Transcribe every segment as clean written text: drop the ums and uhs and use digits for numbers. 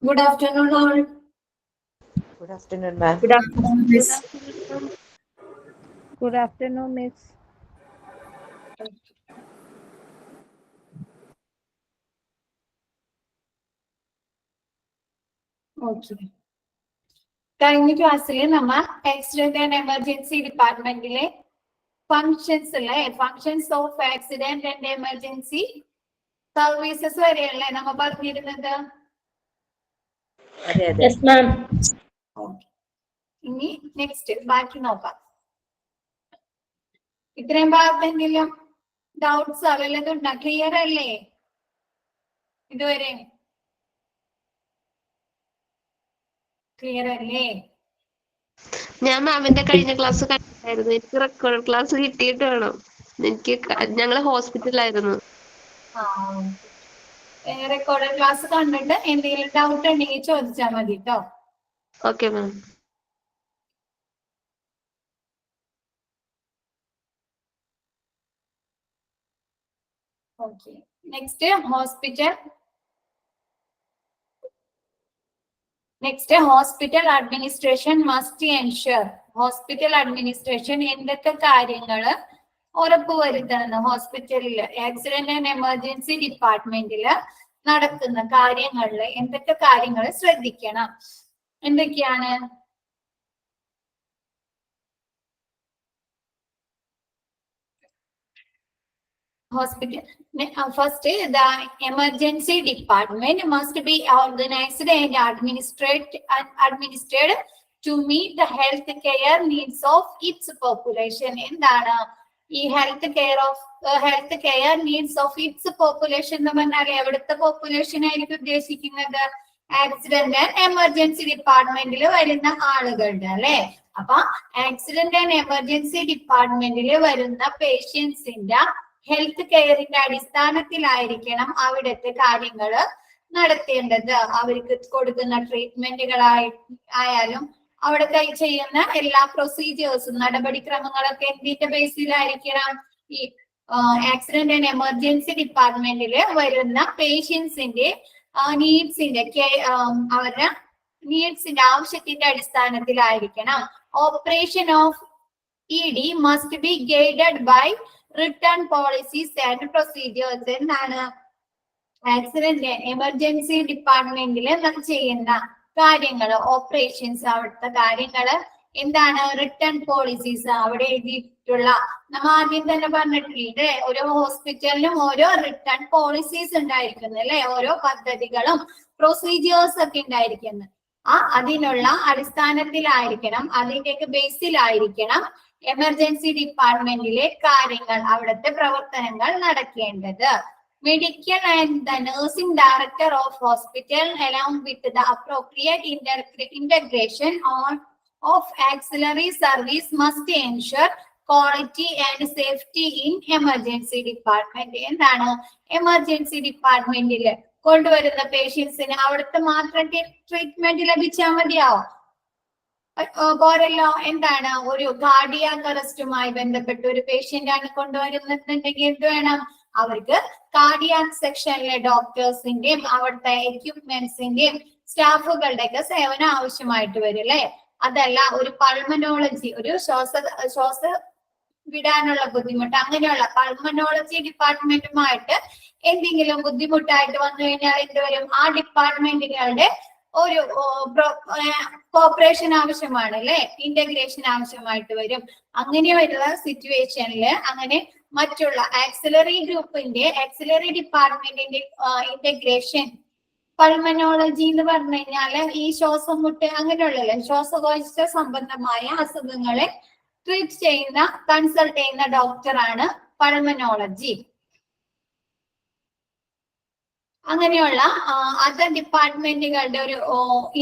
Good afternoon, all. Good afternoon, ma'am. Good afternoon, Miss. Good afternoon, Miss. Okay. കഴിഞ്ഞ ക്ലാസ്സിൽ നമ്മൾ accident and emergency ഡിപ്പാർട്ട്മെന്റിലെ functions of accident and emergency services വരെയല്ലേ നമ്മൾ പറഞ്ഞിരുന്നത്. Yes, ma'am. ഇനി നെക്സ്റ്റ് ബാക്കി നോക്കാം. ഇത്രയും ഭാഗത്ത് എന്തെങ്കിലും ഡൗട്ട്സ് വല്ലതുണ്ടോ? ക്ലിയർ അല്ലേ ഇതുവരെ? ക്ലിയർ അല്ലേ? ഞാൻ മാമിന്റെ കഴിഞ്ഞ ക്ലാസ് കണ്ടായിരുന്നു. എനിക്ക് റെക്കോർഡ് ക്ലാസ് കിട്ടിയിട്ട് വേണം. ഞങ്ങള് ഹോസ്പിറ്റലായിരുന്നു. റെക്കോർഡ് ക്ലാസ് കണ്ടിട്ട് എന്തെങ്കിലും ഡൗട്ട് ഉണ്ടെങ്കിൽ ചോദിച്ചാൽ മതി കേട്ടോ. Okay ma'am. Okay, next hospital administration must ensure. Hospital administration എന്തൊക്കെ കാര്യങ്ങള് ഉറപ്പുവരുത്തണം? ഹോസ്പിറ്റലില് ആക്സിഡന്റ് ആൻഡ് എമർജൻസി ഡിപ്പാർട്ട്മെന്റില് നടക്കുന്ന കാര്യങ്ങളില് എന്തൊക്കെ കാര്യങ്ങൾ ശ്രദ്ധിക്കണം? എന്തൊക്കെയാണ്? Hospital. First, the emergency department must be organized and administered to meet the health care needs of its population. എന്താണ് ഈ health care needs of its population എന്ന് പറഞ്ഞാൽ എവിടുത്തെ പോപ്പുലേഷൻ ആയിരിക്കും ഉദ്ദേശിക്കുന്നത്? ആക്സിഡന്റ് ആൻഡ് എമർജൻസി ഡിപ്പാർട്ട്മെന്റിൽ വരുന്ന ആളുകളുടെ അല്ലെ. അപ്പൊ ആക്സിഡന്റ് ആൻഡ് എമർജൻസി ഡിപ്പാർട്ട്മെന്റിൽ വരുന്ന പേഷ്യൻസിന്റെ ഹെൽത്ത് കെയറിന്റെ അടിസ്ഥാനത്തിലായിരിക്കണം അവിടുത്തെ കാര്യങ്ങൾ നടത്തേണ്ടത്. അവർക്ക് കൊടുക്കുന്ന ട്രീറ്റ്മെന്റുകളായാലും അവിടെ ചെയ്യുന്ന എല്ലാ പ്രൊസീജിയേഴ്സും നടപടിക്രമങ്ങളൊക്കെ എന്തിന്റെ ബേസിലായിരിക്കണം? ഈ ആക്സിഡന്റ് ആൻഡ് എമർജൻസി ഡിപ്പാർട്ട്മെന്റിൽ വരുന്ന പേഷ്യൻസിന്റെ അവരുടെ നീഡ്സിന്റെ ആവശ്യത്തിന്റെ അടിസ്ഥാനത്തിലായിരിക്കണം. Operation of ED must be guided by written policies and procedures. എന്താണ് ആക്സിഡന്റ് എമർജൻസി ഡിപ്പാർട്ട്മെന്റിൽ ചെയ്യുന്ന കാര്യങ്ങള്, ഓപ്പറേഷൻസ്, അവിടുത്തെ കാര്യങ്ങള് എന്താണ്? റിട്ടേൺ പോളിസീസ്, അവിടെ എഴുതിയിട്ടുള്ള നമ്മൾ ആദ്യം തന്നെ പറഞ്ഞിട്ടില്ലേ, ഓരോ ഹോസ്പിറ്റലിനും ഓരോ റിട്ടേൺ പോളിസീസ് ഉണ്ടായിരിക്കുന്നു അല്ലെ, ഓരോ പദ്ധതികളും പ്രൊസീജിയേഴ്സ് ഒക്കെ ഉണ്ടായിരിക്കുന്നു. അതിനുള്ള അടിസ്ഥാനത്തിലായിരിക്കണം, അതിന്റെയൊക്കെ ബേസിലായിരിക്കണം എമർജൻസി ഡിപ്പാർട്ട്മെന്റിലെ കാര്യങ്ങൾ, അവിടുത്തെ പ്രവർത്തനങ്ങൾ നടക്കേണ്ടത്. Medical and the nursing director of hospital along with the appropriate integration of axillary service must ensure quality and safety in emergency department. എന്താണ് എമർജൻസി ഡിപ്പാർട്ട്മെന്റിൽ കൊണ്ടുവരുന്ന പേഷ്യൻസിന് അവിടുത്തെ മാത്രം ട്രീറ്റ്മെന്റ് ലഭിച്ചാൽ മതിയാവും പോരല്ലോ. എന്താണ് ഒരു കാർഡിയാക് അറസ്റ്റുമായി ബന്ധപ്പെട്ട ഒരു പേഷ്യന്റ് ആണ് കൊണ്ടുവരുന്നുണ്ടെങ്കിൽ എന്ത് വേണം? അവർക്ക് കാർഡിയാക് സെക്ഷനിലെ ഡോക്ടേഴ്സിന്റെയും അവിടുത്തെ എക്യുപ്മെന്റ്സിന്റെയും സ്റ്റാഫുകളുടെ ഒക്കെ സേവനം ആവശ്യമായിട്ട് വരും അല്ലെ. അതല്ല ഒരു പൾമനോളജി, ഒരു ശ്വാസ വിടാനുള്ള ബുദ്ധിമുട്ട്, അങ്ങനെയുള്ള പൾമനോളജി ഡിപ്പാർട്ട്മെന്റുമായിട്ട് എന്തെങ്കിലും ബുദ്ധിമുട്ടായിട്ട് വന്നു കഴിഞ്ഞാൽ എന്തുവരും? ആ ഡിപ്പാർട്ട്മെന്റുകളുടെ ഒരു കോപ്പറേഷൻ ആവശ്യമാണ് അല്ലെ, ഇന്റഗ്രേഷൻ ആവശ്യമായിട്ട് വരും. അങ്ങനെയുള്ള സിറ്റുവേഷനിൽ അങ്ങനെ മറ്റുള്ള ആക്സിലറി ഡിപ്പാർട്ട്മെന്റിന്റെ ഇന്റഗ്രേഷൻ, പൾമനോളജി എന്ന് പറഞ്ഞു കഴിഞ്ഞാല് ഈ ശ്വാസം മുട്ട് അങ്ങനെയുള്ള ശ്വാസകോശ സംബന്ധമായ അസുഖങ്ങളെ ട്രീറ്റ് ചെയ്യുന്ന, കൺസൾട്ട് ചെയ്യുന്ന ഡോക്ടറാണ് പൾമനോളജി. അങ്ങനെയുള്ള അതർ ഡിപ്പാർട്ട്മെന്റുകളുടെ ഒരു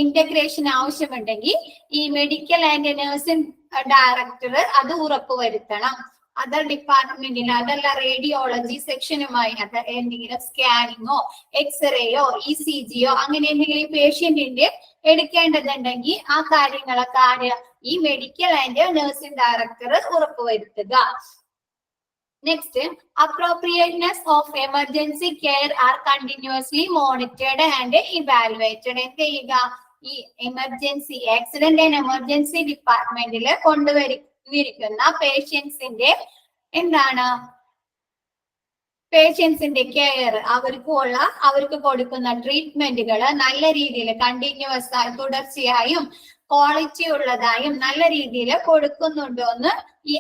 ഇന്റഗ്രേഷൻ ആവശ്യമുണ്ടെങ്കിൽ ഈ മെഡിക്കൽ ആൻഡ് നഴ്സിംഗ് ഡയറക്ടർ അത് ഉറപ്പുവരുത്തണം. അതർ ഡിപ്പാർട്ട്മെന്റിന്, അതല്ല റേഡിയോളജി സെക്ഷനുമായി എന്തെങ്കിലും സ്കാനിങ്ങോ എക്സ്റേയോ ECGയോ അങ്ങനെ എന്തെങ്കിലും പേഷ്യന്റിന്റെ എടുക്കേണ്ടതുണ്ടെങ്കിൽ ആ കാര്യങ്ങളൊക്കെ ഈ മെഡിക്കൽ ആൻഡ് നഴ്സിംഗ് ഡയറക്ടർ ഉറപ്പുവരുത്തുക. Next, appropriateness of emergency care are continuously monitored and evaluated. എന്ത് ചെയ്യുക? ഈ എമർജൻസി ആക്സിഡന്റ് ആൻഡ് എമർജൻസി ഡിപ്പാർട്ട്മെന്റിൽ കൊണ്ടുവരിക്കുന്ന പേഷ്യൻസിന്റെ എന്താണ് പേഷ്യൻസിന്റെ കെയർ, അവർക്ക് കൊടുക്കുന്ന ട്രീറ്റ്മെന്റുകൾ നല്ല രീതിയിൽ കണ്ടിന്യൂസ് ആയി തുടർച്ചയായും ക്വാളിറ്റി ഉള്ളതായും നല്ല രീതിയിൽ കൊടുക്കുന്നുണ്ടോ എന്ന് ഈ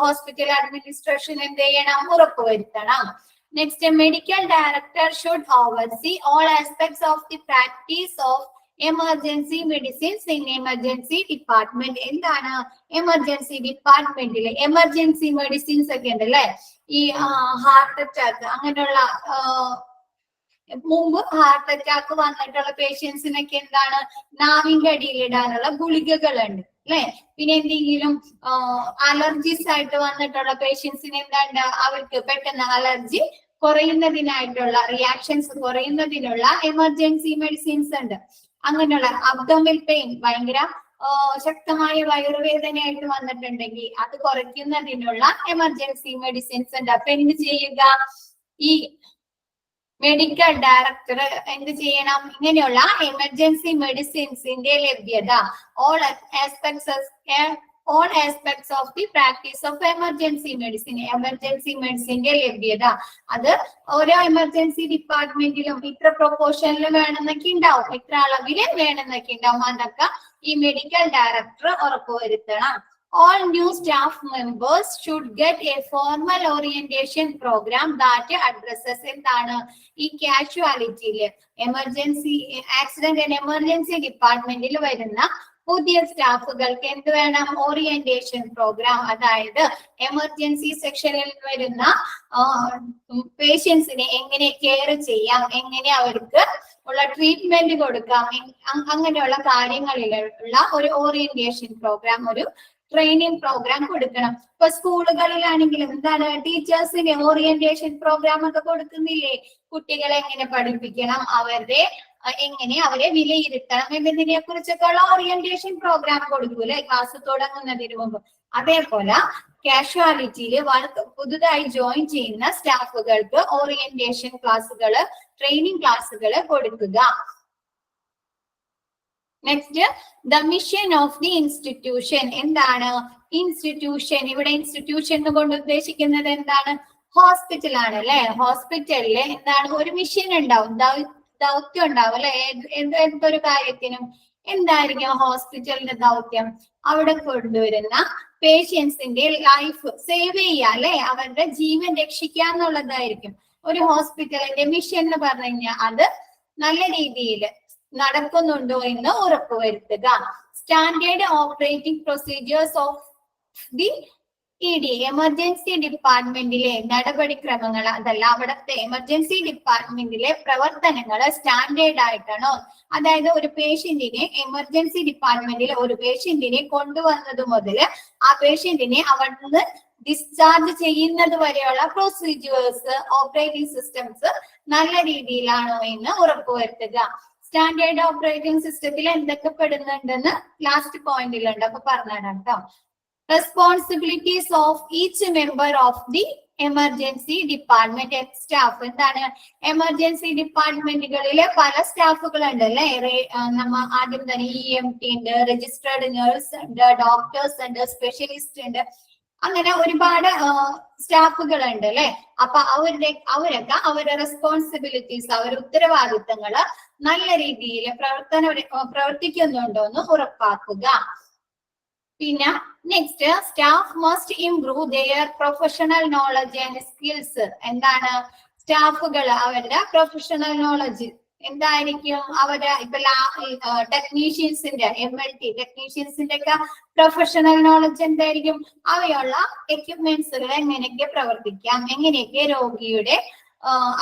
ഹോസ്പിറ്റൽ അഡ്മിനിസ്ട്രേഷൻ എന്ത് ചെയ്യണം? ഉറപ്പുവരുത്തണം. Next, medical director should oversee all aspects of the practice of emergency medicines in emergency department. എന്താണ് എമർജൻസി ഡിപ്പാർട്ട്മെന്റില്? എമർജൻസി മെഡിസിൻസ് ഒക്കെ ഉണ്ട് അല്ലെ? ഈ ഹാർട്ട് അറ്റാക്ക് അങ്ങനെയുള്ള മുമ്പ് ഹാർട്ട് അറ്റാക്ക് വന്നിട്ടുള്ള പേഷ്യൻസിനൊക്കെ എന്താണ് നാവിന്റെ അടിയിലിടാനുള്ള ഗുളികകളുണ്ട് അല്ലെ? പിന്നെ എന്തെങ്കിലും അലർജീസ് ആയിട്ട് വന്നിട്ടുള്ള പേഷ്യൻസിന് എന്താണ് അവർക്ക് പെട്ടെന്ന് അലർജി കുറയുന്നതിനായിട്ടുള്ള റിയാക്ഷൻസ് കുറയുന്നതിനുള്ള എമർജൻസി മെഡിസിൻസ് ഉണ്ട്. അങ്ങനെയുള്ള അബ്ഡോമിനൽ പെയിൻ, ഭയങ്കര ശക്തമായ വയറുവേദനയായിട്ട് വന്നിട്ടുണ്ടെങ്കിൽ അത് കുറയ്ക്കുന്നതിനുള്ള എമർജൻസി മെഡിസിൻസ് ഉണ്ട്. അപ്പൊ എന്ത് ചെയ്യുക? ഈ മെഡിക്കൽ ഡയറക്ടർ എന്ത് ചെയ്യണം? ഇങ്ങനെയുള്ള എമർജൻസി മെഡിസിൻസിന്റെ ലഭ്യത, all aspects of the practice of emergency medicine, emergency മെഡിസിന്റെ ലഭ്യത അത് ഓരോ എമർജൻസി ഡിപ്പാർട്ട്മെന്റിലും ഇത്ര പ്രൊപ്പോർഷനിൽ വേണമെന്നൊക്കെ ഉണ്ടാവും, ഇത്ര അളവില് വേണമെന്നൊക്കെ ഉണ്ടാവും. അതൊക്കെ ഈ മെഡിക്കൽ ഡയറക്ടർ ഉറപ്പുവരുത്തണം. All new staff members should get a formal orientation program that addresses എന്താണ് ഈ കാഷ്വാലിറ്റിയില് എമർജൻസി ആക്സിഡന്റ് ആൻഡ് എമർജൻസി ഡിപ്പാർട്ട്മെന്റിൽ വരുന്ന പുതിയ സ്റ്റാഫുകൾക്ക് എന്ത് വേണം? Orientation programme. അതായത് എമർജൻസി സെക്ഷനിൽ വരുന്ന പേഷ്യൻസിനെ എങ്ങനെ കെയർ ചെയ്യാം, എങ്ങനെ അവർക്ക് ഉള്ള ട്രീറ്റ്മെന്റ് കൊടുക്കാം, അങ്ങനെയുള്ള കാര്യങ്ങളിലുള്ള ഒരു ഓറിയന്റേഷൻ പ്രോഗ്രാം, ഒരു ട്രെയിനിങ് പ്രോഗ്രാം കൊടുക്കണം. ഇപ്പൊ സ്കൂളുകളിലാണെങ്കിലും എന്താണ് ടീച്ചേഴ്സിന് ഓറിയന്റേഷൻ പ്രോഗ്രാം ഒക്കെ കൊടുക്കുന്നില്ലേ? കുട്ടികളെ എങ്ങനെ പഠിപ്പിക്കണം, എങ്ങനെ അവരെ വിലയിരുത്തണം എന്നതിനെ കുറിച്ചൊക്കെ ഉള്ള ഓറിയന്റേഷൻ പ്രോഗ്രാം കൊടുക്കൂലെ ക്ലാസ് തുടങ്ങുന്നതിന് മുമ്പ്. അതേപോലെ കാഷ്വാലിറ്റിയിൽ പുതുതായി ജോയിൻ ചെയ്യുന്ന സ്റ്റാഫുകൾക്ക് ഓറിയന്റേഷൻ ക്ലാസ്സുകള്, ട്രെയിനിങ് ക്ലാസ്സുകള് കൊടുക്കുക. Next, the mission of the institution. എന്താണ് ഇൻസ്റ്റിറ്റ്യൂഷൻ? ഇവിടെ ഇൻസ്റ്റിറ്റ്യൂഷൻ കൊണ്ട് ഉദ്ദേശിക്കുന്നത് എന്താണ്? ഹോസ്പിറ്റൽ ആണ് അല്ലെ? ഹോസ്പിറ്റലില് എന്താണ് ഒരു മിഷൻ ഉണ്ടാവും, ദൗത്യം ഉണ്ടാവും അല്ലെ? എന്തൊരു കാര്യത്തിനും എന്തായിരിക്കും ഹോസ്പിറ്റലിന്റെ ദൗത്യം? അവിടെ കൊണ്ടുവരുന്ന പേഷ്യൻസിന്റെ ലൈഫ് സേവ് ചെയ്യുക അല്ലെ? അവരുടെ ജീവൻ രക്ഷിക്കുക എന്നുള്ളതായിരിക്കും ഒരു ഹോസ്പിറ്റലിന്റെ മിഷൻ എന്ന് പറഞ്ഞു കഴിഞ്ഞാൽ. അത് നല്ല രീതിയിൽ നടക്കുന്നുണ്ടോ എന്ന് ഉറപ്പുവരുത്തുക. Standard operating procedures of the ED emergency ഡിപ്പാർട്ട്മെന്റിലെ നടപടിക്രമങ്ങൾ, അതല്ല അവിടുത്തെ എമർജൻസി ഡിപ്പാർട്ട്മെന്റിലെ പ്രവർത്തനങ്ങൾ സ്റ്റാൻഡേർഡ് ആയിട്ടാണോ? അതായത് ഒരു പേഷ്യന്റിനെ എമർജൻസി ഡിപ്പാർട്ട്മെന്റിൽ ഒരു പേഷ്യന്റിനെ കൊണ്ടുവന്നത് മുതൽ ആ പേഷ്യന്റിനെ അവിടുന്ന് ഡിസ്ചാർജ് ചെയ്യുന്നത് വരെയുള്ള പ്രൊസീജിയേഴ്സ്, ഓപ്പറേറ്റിംഗ് സിസ്റ്റംസ് നല്ല രീതിയിലാണോ എന്ന് ഉറപ്പുവരുത്തുക. സ്റ്റാൻഡേർഡ് ഓപ്പറേറ്റിംഗ് സിസ്റ്റത്തിൽ എന്തൊക്കെ പെടുന്നുണ്ടെന്ന് ലാസ്റ്റ് പോയിന്റിലുണ്ട്, അപ്പൊ പറഞ്ഞുതരാം കേട്ടോ. Responsibilities of each member of the emergency department staff. എന്താണ് എമർജൻസി ഡിപ്പാർട്ട്മെന്റുകളിലെ പല സ്റ്റാഫുകൾ ഉണ്ട് അല്ലെ? നമ്മ ആദ്യം തന്നെ EMT ഉണ്ട്, രജിസ്ട്രേർഡ് നേഴ്സ് ഉണ്ട്, ഡോക്ടേഴ്സ് ഉണ്ട്, സ്പെഷ്യലിസ്റ്റ് ഉണ്ട്, അങ്ങനെ ഒരുപാട് സ്റ്റാഫുകൾ ഉണ്ട് അല്ലെ? അപ്പൊ അവരൊക്കെ അവരുടെ റെസ്പോൺസിബിലിറ്റീസ്, അവരുടെ ഉത്തരവാദിത്തങ്ങള് നല്ല രീതിയിൽ പ്രവർത്തിക്കുന്നുണ്ടോ എന്ന് ഉറപ്പാക്കുക. പിന്നെ next, staff must improve their professional knowledge and skills. എന്താണ് സ്റ്റാഫുകൾ അവരുടെ പ്രൊഫഷണൽ നോളജ് എന്തായിരിക്കും? അവരുടെ ഇപ്പൊ ടെക്നീഷ്യൻസിന്റെ MLT ടെക്നീഷ്യൻസിന്റെ ഒക്കെ പ്രൊഫഷണൽ നോളജ് എന്തായിരിക്കും? അവയുള്ള എക്യുപ്മെന്റ്സുകൾ എങ്ങനെയൊക്കെ പ്രവർത്തിക്കാം, എങ്ങനെയൊക്കെ രോഗിയുടെ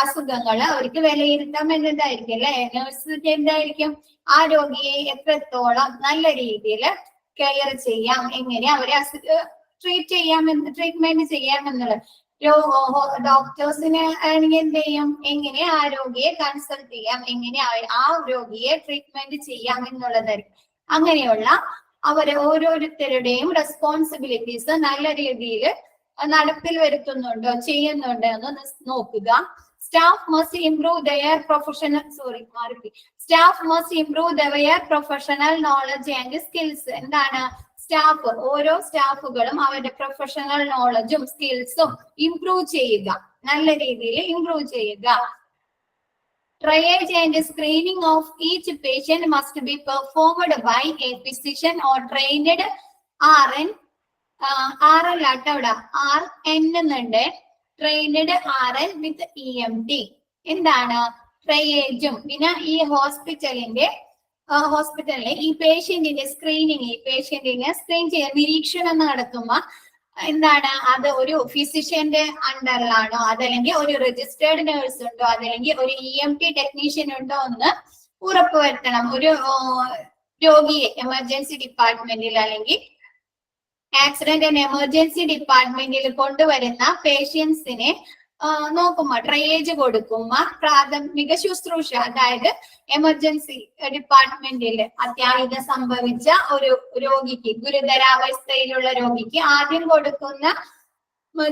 അസുഖങ്ങൾ അവർക്ക് വിലയിരുത്താം എന്നതായിരിക്കും അല്ലെ? നഴ്സിന്റെ എന്തായിരിക്കും? ആ രോഗിയെ എത്രത്തോളം നല്ല രീതിയിൽ കെയർ ചെയ്യാം, എങ്ങനെ അവരെ ട്രീറ്റ്മെന്റ് ചെയ്യാമെന്നുള്ളത്. ഡോക്ടേഴ്സിന് ആണെങ്കിൽ എന്ത് ചെയ്യും? എങ്ങനെ ആ രോഗിയെ കൺസൾട്ട് ചെയ്യാം, എങ്ങനെ ആ രോഗിയെ ട്രീറ്റ്മെന്റ് ചെയ്യാം എന്നുള്ളതായിരിക്കും. അങ്ങനെയുള്ള അവരെ ഓരോരുത്തരുടെയും റെസ്പോൺസിബിലിറ്റീസ് നല്ല രീതിയിൽ നടപ്പിൽ വരുത്തുന്നുണ്ടോ, ചെയ്യുന്നുണ്ടോ എന്ന് നോക്കുക. Staff must improve their staff must improve their professional knowledge and skills. എന്താണ്? സ്റ്റാഫ്, ഓരോ സ്റ്റാഫുകളും അവരുടെ പ്രൊഫഷണൽ നോളജും സ്കിൽസും ഇംപ്രൂവ് ചെയ്യുക, നല്ല രീതിയിൽ ഇംപ്രൂവ് ചെയ്യുക. Triage and screening of each patient must be performed by a physician or trained RN. RN ആട്ടവിടെ RN എന്നുണ്ട്, trained RN with EMT. എന്താണ്? ട്രയേജും പിന്നെ ഈ ഹോസ്പിറ്റലിലെ ഈ പേഷ്യന്റിന്റെ സ്ക്രീനിങ്, ഈ പേഷ്യന്റിനെ സ്ക്രീൻ ചെയ്യാൻ നിരീക്ഷണം നടത്തുമ്പോ എന്താണ്, അത് ഒരു ഫിസിഷ്യന്റെ അണ്ടറിലാണോ, അതല്ലെങ്കിൽ ഒരു രജിസ്റ്റേർഡ് നേഴ്സ് ഉണ്ടോ, അതല്ലെങ്കിൽ ഒരു EMT ടെക്നീഷ്യൻ ഉണ്ടോ എന്ന് ഉറപ്പുവരുത്തണം. ഒരു രോഗിയെ എമർജൻസി ഡിപ്പാർട്ട്മെന്റിൽ അല്ലെങ്കിൽ ആക്സിഡന്റ് ആൻഡ് എമർജൻസി ഡിപ്പാർട്ട്മെന്റിൽ കൊണ്ടുവരുന്ന പേഷ്യൻസിനെ നോക്കുമ്പോ, ട്രയേജ് കൊടുക്കുമ്പോ പ്രാഥമിക ശുശ്രൂഷ, അതായത് എമർജൻസി ഡിപ്പാർട്ട്മെന്റിൽ അത്യാഹിതം സംഭവിച്ച ഒരു രോഗിക്ക്, ഗുരുതരാവസ്ഥയിലുള്ള രോഗിക്ക് ആദ്യം കൊടുക്കുന്ന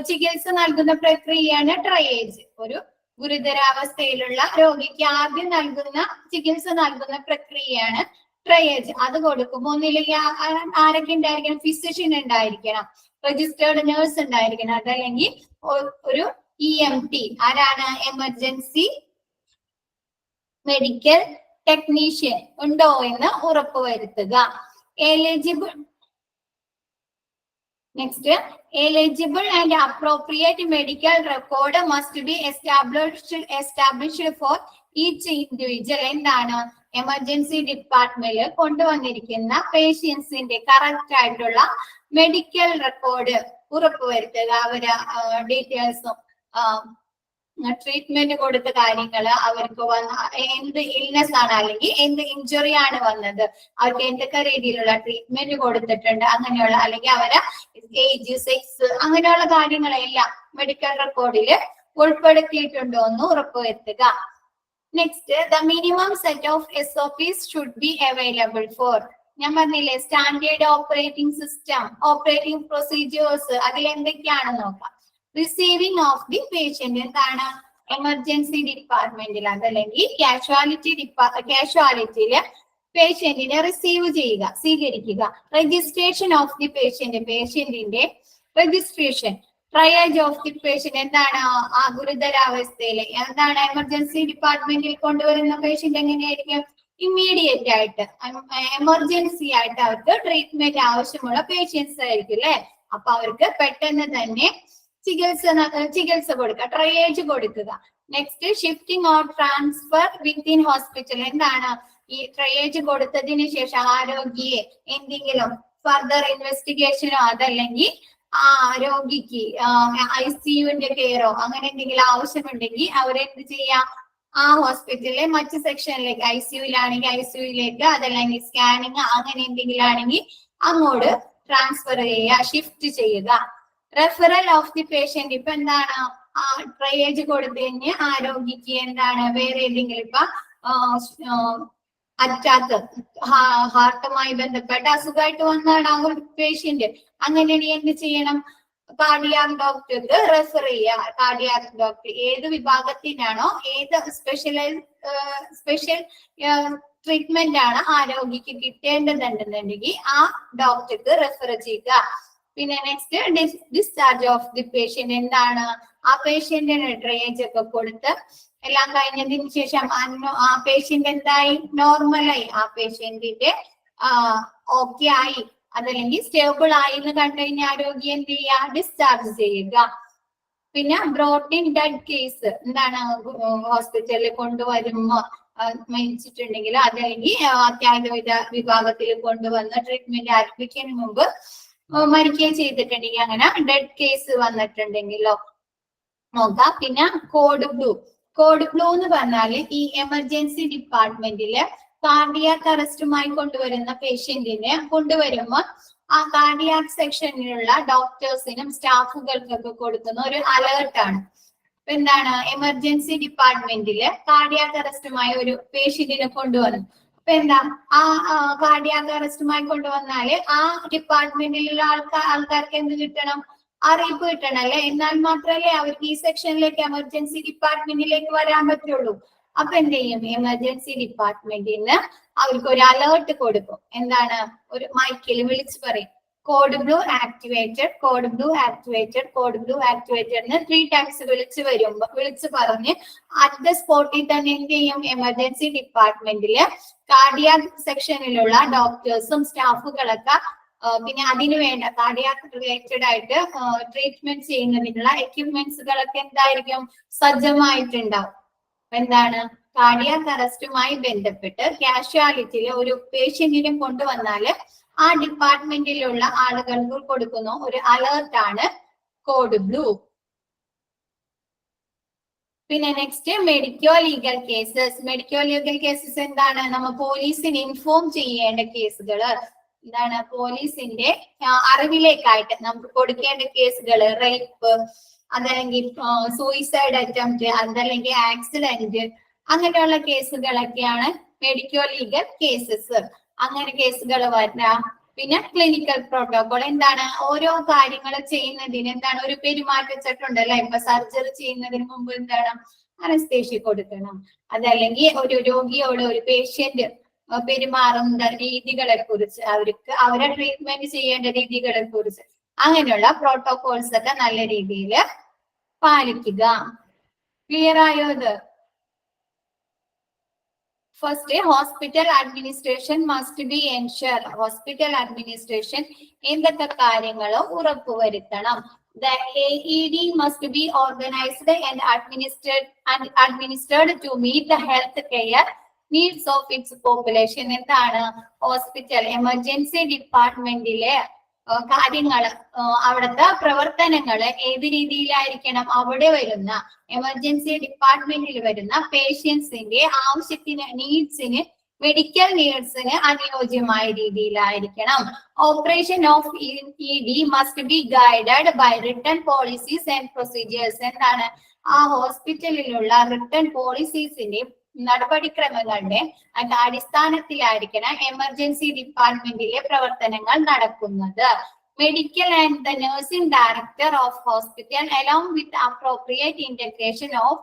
ചികിത്സ നൽകുന്ന പ്രക്രിയയാണ് ട്രയേജ്. ഒരു ഗുരുതരാവസ്ഥയിലുള്ള രോഗിക്ക് ആദ്യം ചികിത്സ നൽകുന്ന പ്രക്രിയയാണ് ട്രയേജ്. അത് കൊടുക്കുമ്പോൾ ഒന്നില്ലെങ്കിൽ ആരൊക്കെ ഉണ്ടായിരിക്കണം? ഫിസിഷ്യൻ ഉണ്ടായിരിക്കണം, രജിസ്റ്റേർഡ് നേഴ്സ് ഉണ്ടായിരിക്കണം, അതല്ലെങ്കിൽ ഒരു EMT. ആരാണ്? എമർജൻസി മെഡിക്കൽ ടെക്നീഷ്യൻ ഉണ്ടോ എന്ന് ഉറപ്പുവരുത്തുക. eligible and appropriate medical record must be established for each individual. എന്താണ്? എമർജൻസി ഡിപ്പാർട്ട്മെന്റിൽ കൊണ്ടുവന്നിരിക്കുന്ന പേഷ്യൻസിന്റെ കറക്റ്റ് ആയിട്ടുള്ള മെഡിക്കൽ റെക്കോർഡ് ഉറപ്പുവരുത്തുക. അവര് ഡീറ്റെയിൽസും ട്രീറ്റ്മെന്റ് കൊടുത്ത കാര്യങ്ങള്, അവർക്ക് എന്ത് ഇൽനെസ് ആണ് അല്ലെങ്കിൽ എന്ത് ഇഞ്ചുറി ആണ് വന്നത്, അവർക്ക് എന്തൊക്കെ രീതിയിലുള്ള ട്രീറ്റ്മെന്റ് കൊടുത്തിട്ടുണ്ട്, അങ്ങനെയുള്ള അല്ലെങ്കിൽ അവരെ ഏജ്, സെക്സ്, അങ്ങനെയുള്ള കാര്യങ്ങളെല്ലാം മെഡിക്കൽ റെക്കോർഡിൽ ഉൾപ്പെടുത്തിയിട്ടുണ്ടോ എന്ന് ഉറപ്പുവരുത്തുക. Next, the minimum set of SOPs should be available for. ഞാൻ പറഞ്ഞില്ലേ, standard operating system, operating procedures, അതിൽ എന്തൊക്കെയാണെന്ന് നോക്കാം. Receiving of the patient. എന്താണ്? എമർജൻസി ഡിപ്പാർട്ട്മെന്റിൽ അതല്ലെങ്കിൽ കാഷ്വാലിറ്റിയില് പേഷ്യന്റിനെ റിസീവ് ചെയ്യുക, സ്വീകരിക്കുക. രജിസ്ട്രേഷൻ ഓഫ് ദി പേഷ്യന്റിന്റെ registration. Triage of the patient. എന്താണ്? ആ ഗുരുതരാവസ്ഥയിൽ എന്താണ് എമർജൻസി ഡിപ്പാർട്ട്മെന്റിൽ കൊണ്ടുവരുന്ന പേഷ്യന്റ് എങ്ങനെയായിരിക്കും? ഇമ്മീഡിയറ്റ് ആയിട്ട്, എമർജൻസി ആയിട്ട് അവർക്ക് ട്രീറ്റ്മെന്റ് ആവശ്യമുള്ള പേഷ്യൻസ് ആയിരിക്കും അല്ലെ. അപ്പൊ അവർക്ക് പെട്ടെന്ന് തന്നെ ചികിത്സ കൊടുക്കുക, ട്രയേജ് കൊടുക്കുക. Next, shifting or transfer within hospital. എന്താണ്? ഈ ട്രയേജ് കൊടുത്തതിന് ശേഷം ആ രോഗിയെ എന്തെങ്കിലും ഫർദർ ഇൻവെസ്റ്റിഗേഷനോ അതല്ലെങ്കിൽ ആ രോഗിക്ക് ICUവിന്റെ കെയറോ അങ്ങനെ എന്തെങ്കിലും ആവശ്യമുണ്ടെങ്കിൽ അവരെന്ത് ചെയ്യാം? ആ ഹോസ്പിറ്റലിലെ മറ്റു സെക്ഷനിലേക്ക്, ICUവിലാണെങ്കിൽ ICUവിലേക്ക്, അതല്ലെങ്കിൽ സ്കാനിങ് അങ്ങനെ എന്തെങ്കിലും ആണെങ്കിൽ അങ്ങോട്ട് ട്രാൻസ്ഫർ ചെയ്യുക, ഷിഫ്റ്റ് ചെയ്യുക. Referral of the patient. ഇപ്പൊ എന്താണ്? ആ ട്രയേജ് കൊടുത്തതിന് ആ രോഗിക്ക് എന്താണ് വേറെ ഏതെങ്കിലും ഇപ്പൊ അറ്റാക്ക്, ഹാർട്ടുമായി ബന്ധപ്പെട്ട അസുഖമായിട്ട് വന്നതാണ് ആ ഒരു പേഷ്യന്റ്. അങ്ങനെയാണെങ്കിൽ എന്ത് ചെയ്യണം? കാർഡിയാക് ഡോക്ടർക്ക് റെഫർ ചെയ്യുക. കാർഡിയാക് ഡോക്ടർ ഏത് വിഭാഗത്തിനാണോ, ഏത് സ്പെഷ്യൽ ട്രീറ്റ്മെന്റ് ആണ് ആ രോഗിക്ക് കിട്ടേണ്ടതുണ്ടെന്നുണ്ടെങ്കിൽ ആ ഡോക്ടർക്ക് റെഫർ ചെയ്യുക. പിന്നെ next, discharge of the patient. എന്താണ്? ആ പേഷ്യന്റിന് ട്രയേജ് ഒക്കെ കൊടുത്ത് എല്ലാം കഴിഞ്ഞതിന് ശേഷം ആ പേഷ്യന്റ് എന്തായി? നോർമലായി, ആ പേഷ്യന്റിന്റെ ഓക്കെ ആയി, അതല്ലെങ്കിൽ സ്റ്റേബിൾ ആയി എന്ന് കണ്ടു കഴിഞ്ഞാൽ രോഗി എന്ത് ചെയ്യുക? ഡിസ്ചാർജ് ചെയ്യുക. പിന്നെ ബ്രോട്ട് ഇൻ ഡെഡ് കേസ്. എന്താണ്? ഹോസ്പിറ്റലിൽ കൊണ്ടുവരുമ്പോ മരിച്ചിട്ടുണ്ടെങ്കിൽ അതല്ലെങ്കിൽ അത്യാഹിത വിഭാഗത്തിൽ കൊണ്ടുവന്ന് ട്രീറ്റ്മെന്റ് ആരംഭിക്കുന്നതിന് മുമ്പ് മരിക്കുകയും ചെയ്തിട്ടുണ്ടെങ്കിൽ, അങ്ങനെ ഡെഡ് കേസ് വന്നിട്ടുണ്ടെങ്കിലോ നോക്കാം. പിന്നെ കോഡ് ബ്ലൂ. കോഡ് ബ്ലൂ എന്ന് പറഞ്ഞാല് ഈ എമർജൻസി ഡിപ്പാർട്ട്മെന്റില് കാർഡിയാക് അറസ്റ്റുമായി കൊണ്ടുവരുന്ന പേഷ്യന്റിനെ കൊണ്ടുവരുമ്പോൾ ആ കാർഡിയാക് സെക്ഷനിലുള്ള ഡോക്ടേഴ്സിനും സ്റ്റാഫുകൾക്കൊക്കെ കൊടുക്കുന്ന ഒരു അലേർട്ടാണ്. എന്താണ്? എമർജൻസി ഡിപ്പാർട്ട്മെന്റില് കാർഡിയാക് അറസ്റ്റുമായി ഒരു പേഷ്യന്റിനെ കൊണ്ടുവന്നു. അപ്പൊ എന്താ? ആ കാർഡിയാക് അറസ്റ്റുമായി കൊണ്ടുവന്നാല് ആ ഡിപ്പാർട്ട്മെന്റിലുള്ള ആൾക്കാർക്ക് എന്ത് കിട്ടണം? അറിയിപ്പ് കിട്ടണം അല്ലെ, എന്നാൽ മാത്രമല്ലേ അവർക്ക് ഈ സെക്ഷനിലേക്ക് എമർജൻസി ഡിപ്പാർട്ട്മെന്റിലേക്ക് വരാൻ പറ്റുള്ളൂ. അപ്പൊ എന്ത് ചെയ്യും, എമർജൻസി ഡിപ്പാർട്ട്മെന്റിൽ നിന്ന് അവർക്ക് ഒരു അലേർട്ട് കൊടുക്കും. എന്താണ്, ഒരു മൈക്കിൽ വിളിച്ചു പറയും, code blue activated, code blue activated, code blue activated എന്ന് 3 ടൈംസ് വിളിച്ചു പറഞ്ഞ് അറ്റ് ദ സ്പോട്ടിൽ തന്നെ എന്ത് ചെയ്യും, എമർജൻസി ഡിപ്പാർട്ട്മെന്റില് കാർഡിയാക് സെക്ഷനിലുള്ള ഡോക്ടേഴ്സും സ്റ്റാഫുകളൊക്കെ പിന്നെ അതിന് വേണ്ട കാർഡിയാക് റിലേറ്റഡ് ആയിട്ട് ട്രീറ്റ്മെന്റ് ചെയ്യുന്നതിനുള്ള എക്യുപ്മെന്റ്സുകളൊക്കെ എന്തായിരിക്കും, സജ്ജമായിട്ടുണ്ടാവും. എന്താണ്, കാർഡിയാക് അറസ്റ്റുമായി ബന്ധപ്പെട്ട് കാഷ്വാലിറ്റിയിലെ ഒരു പേഷ്യന്റിനെ കൊണ്ടുവന്നാല് ആ ഡിപ്പാർട്ട്മെന്റിലുള്ള ആളുകൾക്ക് കൊടുക്കുന്ന ഒരു അലേർട്ടാണ് കോഡ് ബ്ലൂ. പിന്നെ next medico legal cases. Medico legal cases എന്താണ്, നമ്മ പോലീസിന് ഇൻഫോം ചെയ്യേണ്ട കേസുകള്. എന്താണ്, പോലീസിന്റെ അറിവിലേക്കായിട്ട് നമുക്ക് കൊടുക്കേണ്ട കേസുകൾ, റേപ്പ്, അതല്ലെങ്കിൽ സൂയിസൈഡ് അറ്റംപ്റ്റ്, അതല്ലെങ്കിൽ ആക്സിഡന്റ്, അങ്ങനെയുള്ള കേസുകളൊക്കെയാണ് മെഡിക്കോ ലീഗൽ കേസസ്. അങ്ങനെ കേസുകൾ വരാം. പിന്നെ ക്ലിനിക്കൽ പ്രോട്ടോകോൾ എന്താണ്, ഓരോ കാര്യങ്ങൾ ചെയ്യുന്നതിന് എന്താണ് ഒരു പെരുമാറ്റച്ചട്ടം അല്ലെ. ഇപ്പൊ സർജറി ചെയ്യുന്നതിന് മുമ്പ് എന്താണ്, അനസ്തേഷ്യ കൊടുക്കണം. അതല്ലെങ്കിൽ ഒരു രോഗിയോട് ഒരു പേഷ്യന്റ് പെരുമാറുന്ന രീതികളെ കുറിച്ച്, അവരെ ട്രീറ്റ്മെന്റ് ചെയ്യേണ്ട രീതികളെ കുറിച്ച്, അങ്ങനെയുള്ള പ്രോട്ടോകോൾസ് ഒക്കെ നല്ല രീതിയിൽ പാലിക്കുക. ക്ലിയർ ആയോ ഇത്? First, hospital administration must be ensure. Hospital administration എന്തൊക്കെ കാര്യങ്ങൾ ഉറപ്പുവരുത്തണം? The AED must be organized and administered to meet the health care needs of its population. എന്താണ്, ഹോസ്പിറ്റൽ എമർജൻസി ഡിപ്പാർട്ട്മെന്റിലെ കാര്യങ്ങള്, അവിടുത്തെ പ്രവർത്തനങ്ങള് ഏത് രീതിയിലായിരിക്കണം, അവിടെ വരുന്ന എമർജൻസി ഡിപ്പാർട്ട്മെന്റിൽ വരുന്ന പേഷ്യൻസിന്റെ ആവശ്യത്തിന്, നീഡ്സിന്, മെഡിക്കൽ നീഡ്സിന് അനുയോജ്യമായ രീതിയിലായിരിക്കണം. Operation of ED must be guided by written policies and procedures. എന്താണ്, ആ ഹോസ്പിറ്റലിലുള്ള റിട്ടൺ പോളിസീസിന്റെ നടപടിക്രമങ്ങളുടെ അടിസ്ഥാനത്തിലായിരിക്കണം എമർജൻസി ഡിപ്പാർട്ട്മെന്റിലെ പ്രവർത്തനങ്ങൾ നടക്കുന്നത്. Medical and the nursing director of hospital along with appropriate integration of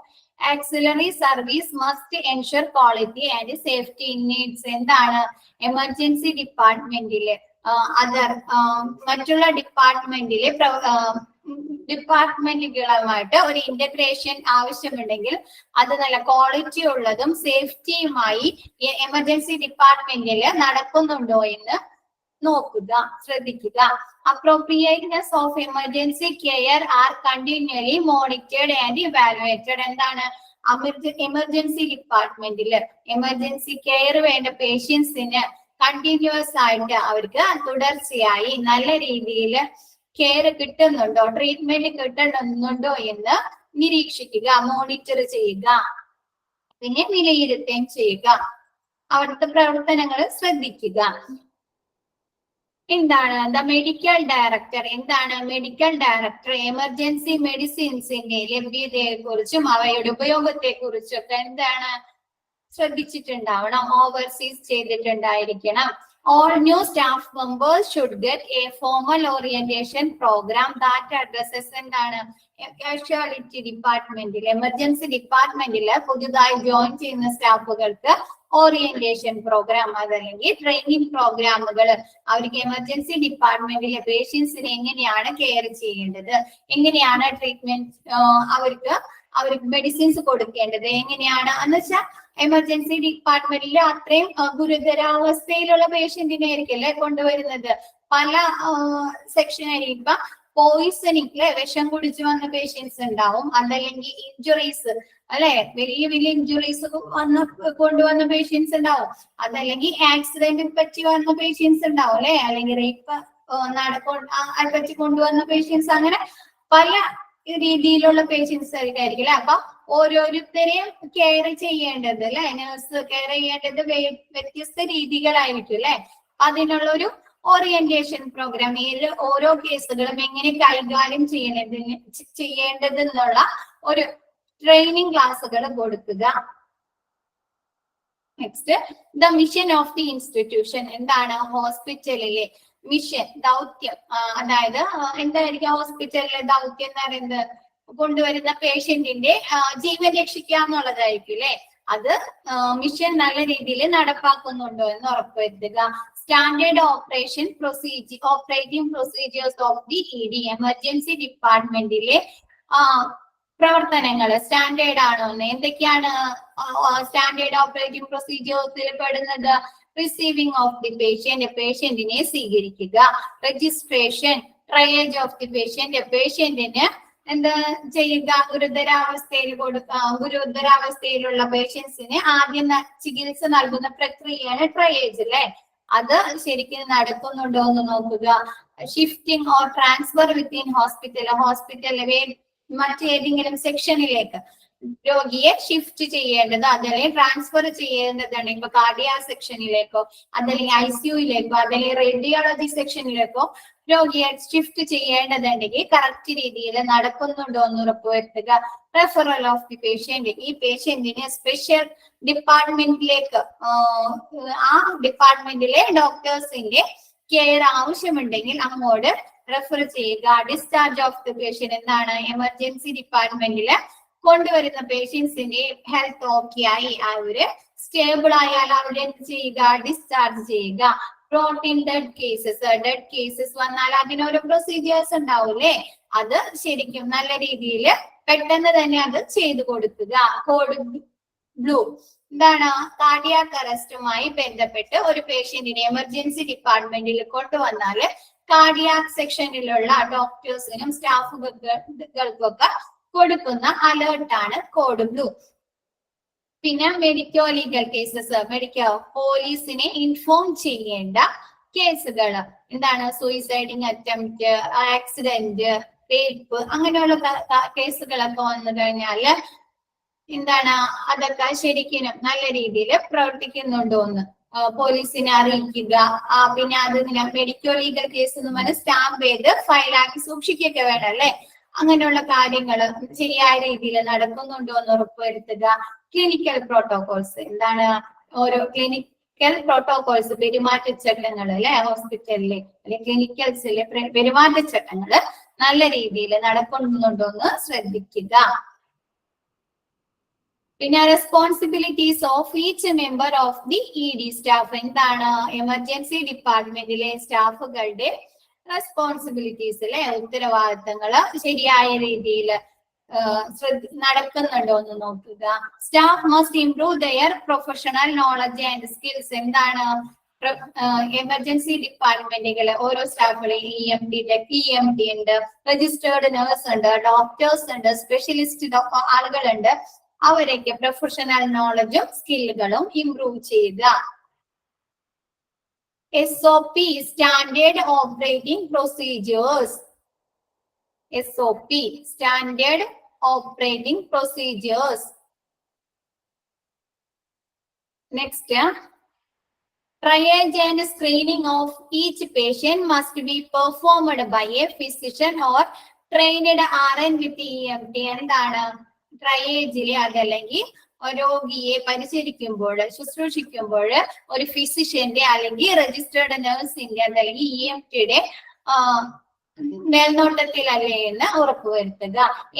axillary service must ensure quality and safety needs. എന്താണ്, emergency ഡിപ്പാർട്ട്മെന്റിലെ മറ്റുള്ള ഡിപ്പാർട്ട്മെന്റുകളുമായിട്ട് ഒരു integration ആവശ്യമുണ്ടെങ്കിൽ അത് നല്ല ക്വാളിറ്റി ഉള്ളതും സേഫ്റ്റിയുമായി എമർജൻസി ഡിപ്പാർട്ട്മെന്റിൽ നടക്കുന്നുണ്ടോ എന്ന് നോക്കുക, ശ്രദ്ധിക്കുക. Appropriateness of emergency care are continually monitored and evaluated. എന്താണ്, എമർജൻസി ഡിപ്പാർട്ട്മെന്റിൽ എമർജൻസി കെയർ വേണ്ട പേഷ്യൻസിന് കണ്ടിന്യൂസ് ആയിട്ട് അവർക്ക് തുടർച്ചയായി നല്ല രീതിയിൽ കെയർ കിട്ടുന്നുണ്ടോ, ട്രീറ്റ്മെന്റ് കിട്ടുന്നുണ്ടോ എന്ന് നിരീക്ഷിക്കുക, മോണിറ്റർ ചെയ്യുക, പിന്നെ വിലയിരുത്തുകയും ചെയ്യുക. അവിടുത്തെ പ്രവർത്തനങ്ങൾ ശ്രദ്ധിക്കുക. എന്താണ് ദ മെഡിക്കൽ ഡയറക്ടർ? എന്താണ് മെഡിക്കൽ ഡയറക്ടർ? എമർജൻസി മെഡിസിൻസിന്റെ ലഭ്യതയെ കുറിച്ചും അവയുടെ ഉപയോഗത്തെ കുറിച്ചൊക്കെ എന്താണ് ശ്രദ്ധിച്ചിട്ടുണ്ടാവണം, overseas ചെയ്തിട്ടുണ്ടായിരിക്കണം. All new staff members should get a formal orientation program that addresses എന്താണ് കാഷ്വാലിറ്റി ഡിപ്പാർട്ട്മെന്റിൽ, എമർജൻസി ഡിപ്പാർട്ട്മെന്റില് പുതുതായി ജോയിൻ ചെയ്യുന്ന സ്റ്റാഫുകൾക്ക് ഓറിയന്റേഷൻ പ്രോഗ്രാം, അതല്ലെങ്കിൽ ട്രെയിനിങ് പ്രോഗ്രാമുകൾ, അവർക്ക് എമർജൻസി ഡിപ്പാർട്ട്മെന്റിലെ പേഷ്യൻസിനെ എങ്ങനെയാണ് കെയർ ചെയ്യേണ്ടത്, എങ്ങനെയാണ് ട്രീറ്റ്മെന്റ്, അവർക്ക് മെഡിസിൻസ് കൊടുക്കേണ്ടത് എങ്ങനെയാണ് എന്ന് വെച്ചാൽ എമർജൻസി ഡിപ്പാർട്ട്മെന്റിൽ അത്രയും ഗുരുതരാവസ്ഥയിലുള്ള പേഷ്യന്റിനെ ആയിരിക്കും കൊണ്ടുവരുന്നത്. പല സെക്ഷനായിരിക്കും. ഇപ്പൊ പോയിസണിങ്, വിഷം കുടിച്ചു വന്ന പേഷ്യൻസ് ഉണ്ടാവും, അതല്ലെങ്കിൽ ഇഞ്ചുറീസ് അല്ലെ, വലിയ വലിയ ഇഞ്ചുറീസ് കൊണ്ടുവന്ന പേഷ്യൻസ് ഉണ്ടാവും, അതല്ലെങ്കിൽ ആക്സിഡന്റ് പറ്റി വന്ന പേഷ്യൻസ് ഉണ്ടാവും അല്ലെ, അല്ലെങ്കിൽ റേപ്പ് പറ്റി കൊണ്ടുവന്ന പേഷ്യൻസ്, അങ്ങനെ പല രീതിയിലുള്ള പേഷ്യൻസ് ആയിരിക്കും. അപ്പൊ ഓരോരുത്തരെയും കെയർ ചെയ്യേണ്ടത് അല്ലെ, നേഴ്സ് കെയർ ചെയ്യേണ്ടത് വ്യത്യസ്ത രീതികളായിരിക്കും അല്ലെ. അതിനുള്ള ഒരു ഓറിയന്റേഷൻ പ്രോഗ്രാം, ഓരോ കേസുകളും എങ്ങനെ കൈകാര്യം ചെയ്യേണ്ടതെന്നുള്ള ഒരു ട്രെയിനിങ് ക്ലാസ്സുകൾ കൊടുക്കുക. Next, the mission of the institution. എന്താണ് ഹോസ്പിറ്റലിലെ മിഷൻ ദൗത്യം, അതായത് എന്തായിരിക്കും ഹോസ്പിറ്റലിലെ ദൗത്യം എന്ന് പറയുന്നത്, കൊണ്ടുവരുന്ന പേഷ്യന്റിന്റെ ജീവൻ രക്ഷിക്കുക എന്നുള്ളതായിരിക്കും അല്ലെ. അത് മിഷൻ നല്ല രീതിയിൽ നടപ്പാക്കുന്നുണ്ടോ എന്ന് ഉറപ്പുവരുത്തുക. Standard operating procedures of the ED emergency ഡിപ്പാർട്ട്മെന്റിലെ പ്രവർത്തനങ്ങൾ സ്റ്റാൻഡേർഡ് ആണോ എന്ന്. എന്തൊക്കെയാണ് സ്റ്റാൻഡേർഡ് ഓപ്പറേറ്റിംഗ് പ്രൊസീജിയേഴ്സിൽ പെടുന്നത്? റിസീവിംഗ് ഓഫ് ദി പേഷ്യന്റിനെ സ്വീകരിക്കുക. രജിസ്ട്രേഷൻ, ട്രയേജ് ഓഫ് ദി പേഷ്യന്റിന് എന്താ ചെയ്യുക? ഗുരുതരാവസ്ഥയിലുള്ള പേഷ്യൻസിന് ആദ്യം ചികിത്സ നൽകുന്ന പ്രക്രിയയാണ് ട്രയേജ് അല്ലെ. അത് ശരിക്കും നടക്കുന്നുണ്ടോ എന്ന് നോക്കുക. ഷിഫ്റ്റിംഗ് ഓർ ട്രാൻസ്ഫർ വിത്തിൻ ഹോസ്പിറ്റലിലെ മറ്റേതെങ്കിലും സെക്ഷനിലേക്ക് രോഗിയെ ഷിഫ്റ്റ് ചെയ്യേണ്ടത്, അതല്ലെങ്കിൽ ട്രാൻസ്ഫർ ചെയ്യേണ്ടതാണ്. ഇപ്പൊ കാർഡിയാക് സെക്ഷനിലേക്കോ അതല്ലെങ്കിൽ ICUയിലേക്കോ അതല്ലെങ്കിൽ റേഡിയോളജി സെക്ഷനിലേക്കോ രോഗിയെ ഷിഫ്റ്റ് ചെയ്യേണ്ടതുണ്ടെങ്കിൽ കറക്റ്റ് രീതിയിൽ നടക്കുന്നുണ്ടോ എന്ന് ഉറപ്പുവരുത്തുക. റെഫറൽ ഓഫ് ദി പേഷ്യന്റ്, ഈ പേഷ്യന്റിനെ സ്പെഷ്യൽ ഡിപ്പാർട്ട്മെന്റിലേക്ക്, ആ ഡിപ്പാർട്ട്മെന്റിലെ ഡോക്ടേഴ്സിന്റെ കെയർ ആവശ്യമുണ്ടെങ്കിൽ അങ്ങോട്ട് റെഫർ ചെയ്യുക. ഡിസ്ചാർജ് ഓഫ് ദി പേഷ്യന്റ്, എന്താണ് എമർജൻസി ഡിപ്പാർട്ട്മെന്റില് കൊണ്ടുവരുന്ന പേഷ്യൻസിന്റെ ഹെൽത്ത് ഓക്കെ ആയി അവര് സ്റ്റേബിൾ ആയാൽ അവരെ എന്ത് ചെയ്യുക? ഡിസ്ചാർജ് ചെയ്യുക. പ്രോട്ടീൻ ഡെഡ് കേസസ് വന്നാൽ അതിനൊരു പ്രൊസീജിയേഴ്സ് ഉണ്ടാവൂലേ, അത് ശരിക്കും നല്ല രീതിയിൽ പെട്ടെന്ന് തന്നെ അത് ചെയ്തു കൊടുക്കുക. കോഡ് ബ്ലൂ, എന്താണ്? കാർഡിയാക് അറസ്റ്റുമായി ബന്ധപ്പെട്ട് ഒരു പേഷ്യന്റിനെ എമർജൻസി ഡിപ്പാർട്ട്മെന്റിൽ കൊണ്ടുവന്നാല് കാർഡിയാക് സെക്ഷനിലുള്ള ഡോക്ടേഴ്സിനും സ്റ്റാഫുകൾക്കൊക്കെ കൊടുക്കുന്ന അലേർട്ടാണ് കോഡ് ബ്ലൂ. പിന്നെ മെഡിക്കോ ലീഗൽ കേസസ്, പോലീസിനെ ഇൻഫോം ചെയ്യേണ്ട കേസുകൾ എന്താണ്? സൂയിസൈഡിങ് അറ്റംപ്റ്റ്, ആക്സിഡന്റ്, റേപ്പ്, അങ്ങനെയുള്ള കേസുകളൊക്കെ വന്നു കഴിഞ്ഞാല് എന്താണ്? അതൊക്കെ ശരിക്കും നല്ല രീതിയിൽ പ്രവർത്തിക്കുന്നുണ്ടോ എന്ന് പോലീസിനെ അറിയിക്കുക. പിന്നെ അത് മെഡിക്കോ ലീഗൽ കേസ് എന്ന് പറഞ്ഞാൽ സ്റ്റാമ്പ് ചെയ്ത് ഫയലാക്കി സൂക്ഷിക്കുകയൊക്കെ വേണം അല്ലെ. അങ്ങനെയുള്ള കാര്യങ്ങൾ ശരിയായ രീതിയിൽ നടക്കുന്നുണ്ടോ എന്ന് ഉറപ്പുവരുത്തുക. ക്ലിനിക്കൽ പ്രോട്ടോകോൾസ്, എന്താണ്? ഓരോ ക്ലിനിക്കൽ പ്രോട്ടോകോൾസ്, പെരുമാറ്റച്ചട്ടങ്ങൾ അല്ലെ, ഹോസ്പിറ്റലിലെ അല്ലെങ്കിൽ ക്ലിനിക്കൽസിലെ പെരുമാറ്റച്ചട്ടങ്ങള് നല്ല രീതിയിൽ നടക്കുന്നുണ്ടോ എന്ന് ശ്രദ്ധിക്കുക. പിന്നെ responsibilities of each member of the ED staff, എന്താണ്? എമർജൻസി ഡിപ്പാർട്ട്മെന്റിലെ സ്റ്റാഫുകളുടെ റെസ്പോൺസിബിലിറ്റീസ് അല്ലെ, ഉത്തരവാദിത്തങ്ങള് ശരിയായ രീതിയിൽ നടക്കുന്നുണ്ടോ എന്ന് നോക്കുക. Staff must improve their professional knowledge and skills, എന്താണ്? എമർജൻസി ഡിപ്പാർട്ട്മെന്റുകള് ഓരോ സ്റ്റാഫുകളും EMT ഉണ്ട്, രജിസ്റ്റേർഡ് നേഴ്സ് ഉണ്ട്, ഡോക്ടേഴ്സ് ഉണ്ട്, സ്പെഷ്യലിസ്റ്റ് ആളുകളുണ്ട്. അവരൊക്കെ പ്രൊഫഷണൽ നോളജും സ്കില്ലുകളും ഇംപ്രൂവ് ചെയ്യുക. SOP, standard operating procedures. SOP, standard operating procedures. Next, triage and screening of each patient must be performed by a physician or trained RN with EMT. എന്താണ്? ട്രയേജിലെ അതല്ലെങ്കിൽ രോഗിയെ പരിചരിക്കുമ്പോൾ ശുശ്രൂഷിക്കുമ്പോൾ ഒരു ഫിസിഷ്യന്റെ അല്ലെങ്കിൽ രജിസ്റ്റേർഡ് നഴ്സിന്റെ അതല്ലെങ്കിൽ EMTയുടെ മേൽനോട്ടത്തിലല്ലേ എന്ന് ഉറപ്പുവരുത്തുക.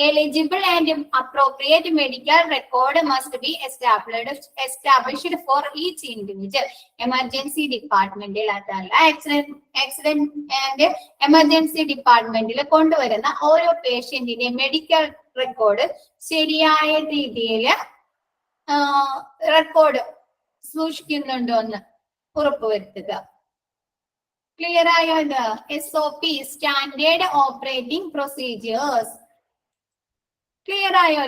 Eligible and appropriate medical record must be established for each individual. Emergency ഡിപ്പാർട്ട്മെന്റിൽ അതല്ല ആക്സിഡന്റ് ആൻഡ് എമർജൻസി ഡിപ്പാർട്ട്മെന്റിൽ കൊണ്ടുവരുന്ന ഓരോ പേഷ്യന്റിന്റെ മെഡിക്കൽ റെക്കോർഡ് ശരിയായ രീതിയിൽ റെക്കോർഡ് സൂക്ഷിക്കുന്നുണ്ടോ എന്ന് ഉറപ്പുവരുത്തുക. ക്ലിയർ ആയോ? SOP, standard operating procedures. Clear ആയോ?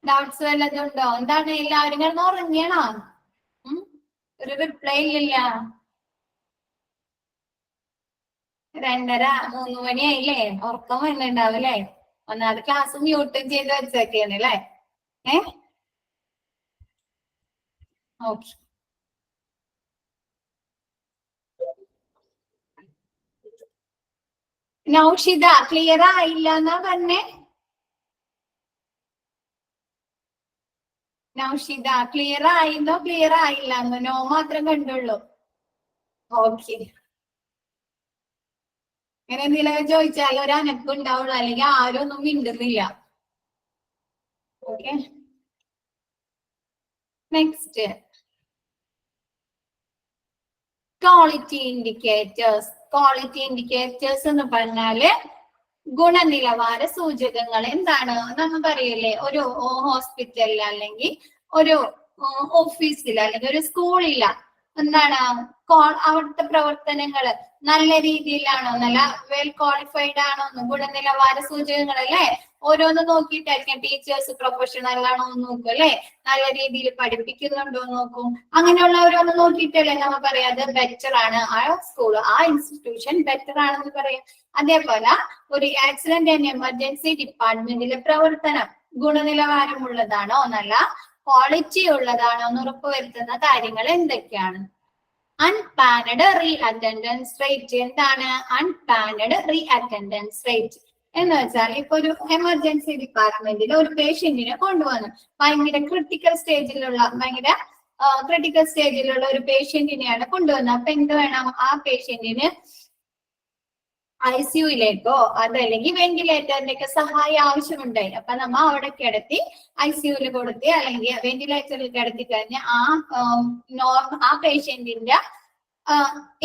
ഡൗട്ട്സ് വല്ലതുണ്ടോ? എന്താണ് എല്ലാവരും ഇങ്ങനെ ഉറങ്ങിയണോ? ഒരു റിപ്ലൈ ഇല്ല. 2:30 3 മണിയായില്ലേ? ഉറക്കം വരുന്നുണ്ടാവും അല്ലേ? ഒന്നാമത് ക്ലാസ് മ്യൂട്ടും ചെയ്ത് വെച്ചേക്കാണ് അല്ലേ? ഓക്കെ. നൗഷിത ക്ലിയർ ആയില്ല എന്നാ പറഞ്ഞേ? നൗഷിത ക്ലിയർ ആയിന്നോ ക്ലിയർ ആയില്ല എന്നോ നോ മാത്രം കണ്ടുള്ളൂ. ഓക്കെ, ഇങ്ങനെ എന്തെങ്കിലും ചോദിച്ചാൽ ഒരു അനക്കം ഉണ്ടാവുള്ളൂ, അല്ലെങ്കിൽ ആരും ഒന്നും മിണ്ടുന്നില്ല. Okay, next quality indicators. Quality indicators എന്ന് പറഞ്ഞാല് ഗുണനിലവാര സൂചകങ്ങൾ. എന്താണ് നമ്മൾ പറയില്ലേ, ഒരു ഹോസ്പിറ്റലിൽ അല്ലെങ്കിൽ ഒരു ഓഫീസിൽ അല്ലെങ്കിൽ ഒരു സ്കൂളില്ല, എന്താണ് അവിടുത്തെ പ്രവർത്തനങ്ങള് നല്ല രീതിയിലാണോ, നല്ല വെൽ ക്വാളിഫൈഡ് ആണോ, ഗുണനിലവാര സൂചകങ്ങൾ അല്ലെ. ഓരോന്ന് നോക്കിയിട്ടായിരിക്കും ടീച്ചേഴ്സ് പ്രൊഫഷണൽ ആണോ എന്ന് നോക്കും അല്ലെ, നല്ല രീതിയിൽ പഠിപ്പിക്കുന്നുണ്ടോ എന്ന് നോക്കും. അങ്ങനെയുള്ള ഓരോന്ന് നോക്കിയിട്ടല്ലേ നമ്മൾ പറയാതെ ബെറ്റർ ആണ് ആ സ്കൂൾ, ആ ഇൻസ്റ്റിറ്റ്യൂഷൻ ബെറ്റർ ആണെന്ന് പറയാം. അതേപോലെ ഒരു ആക്സിഡന്റ് ആൻഡ് എമർജൻസി ഡിപ്പാർട്ട്മെന്റിലെ പ്രവർത്തനം ഗുണനിലവാരമുള്ളതാണോ, നല്ല ക്വാളിറ്റി ഉള്ളതാണോ എന്ന് ഉറപ്പുവരുത്തുന്ന കാര്യങ്ങൾ എന്തൊക്കെയാണ്? അൺപാനഡ് റീ അറ്റൻഡൻസ് റേറ്റ്. എന്താണ് അൺപാനഡ് റീ അറ്റൻഡൻസ് റേറ്റ് എന്ന് വെച്ചാൽ, ഇപ്പൊ ഒരു എമർജൻസി ഡിപ്പാർട്ട്മെന്റിൽ ഒരു പേഷ്യന്റിനെ കൊണ്ടുവന്നു, ഭയങ്കര ക്രിട്ടിക്കൽ സ്റ്റേജിലുള്ള ഒരു പേഷ്യന്റിനെയാണ് കൊണ്ടുവന്നത്. അപ്പൊ എന്ത് വേണം, ആ പേഷ്യന്റിന് ICUയിലേക്കോ അതല്ലെങ്കിൽ വെന്റിലേറ്ററിന്റെ ഒക്കെ സഹായം ആവശ്യമുണ്ടായി. അപ്പൊ നമ്മ അവിടെ കിടത്തി ICUയിൽ കൊടുത്ത് അല്ലെങ്കിൽ വെന്റിലേറ്ററിൽ കിടത്തി കഴിഞ്ഞ് ആ പേഷ്യന്റിന്റെ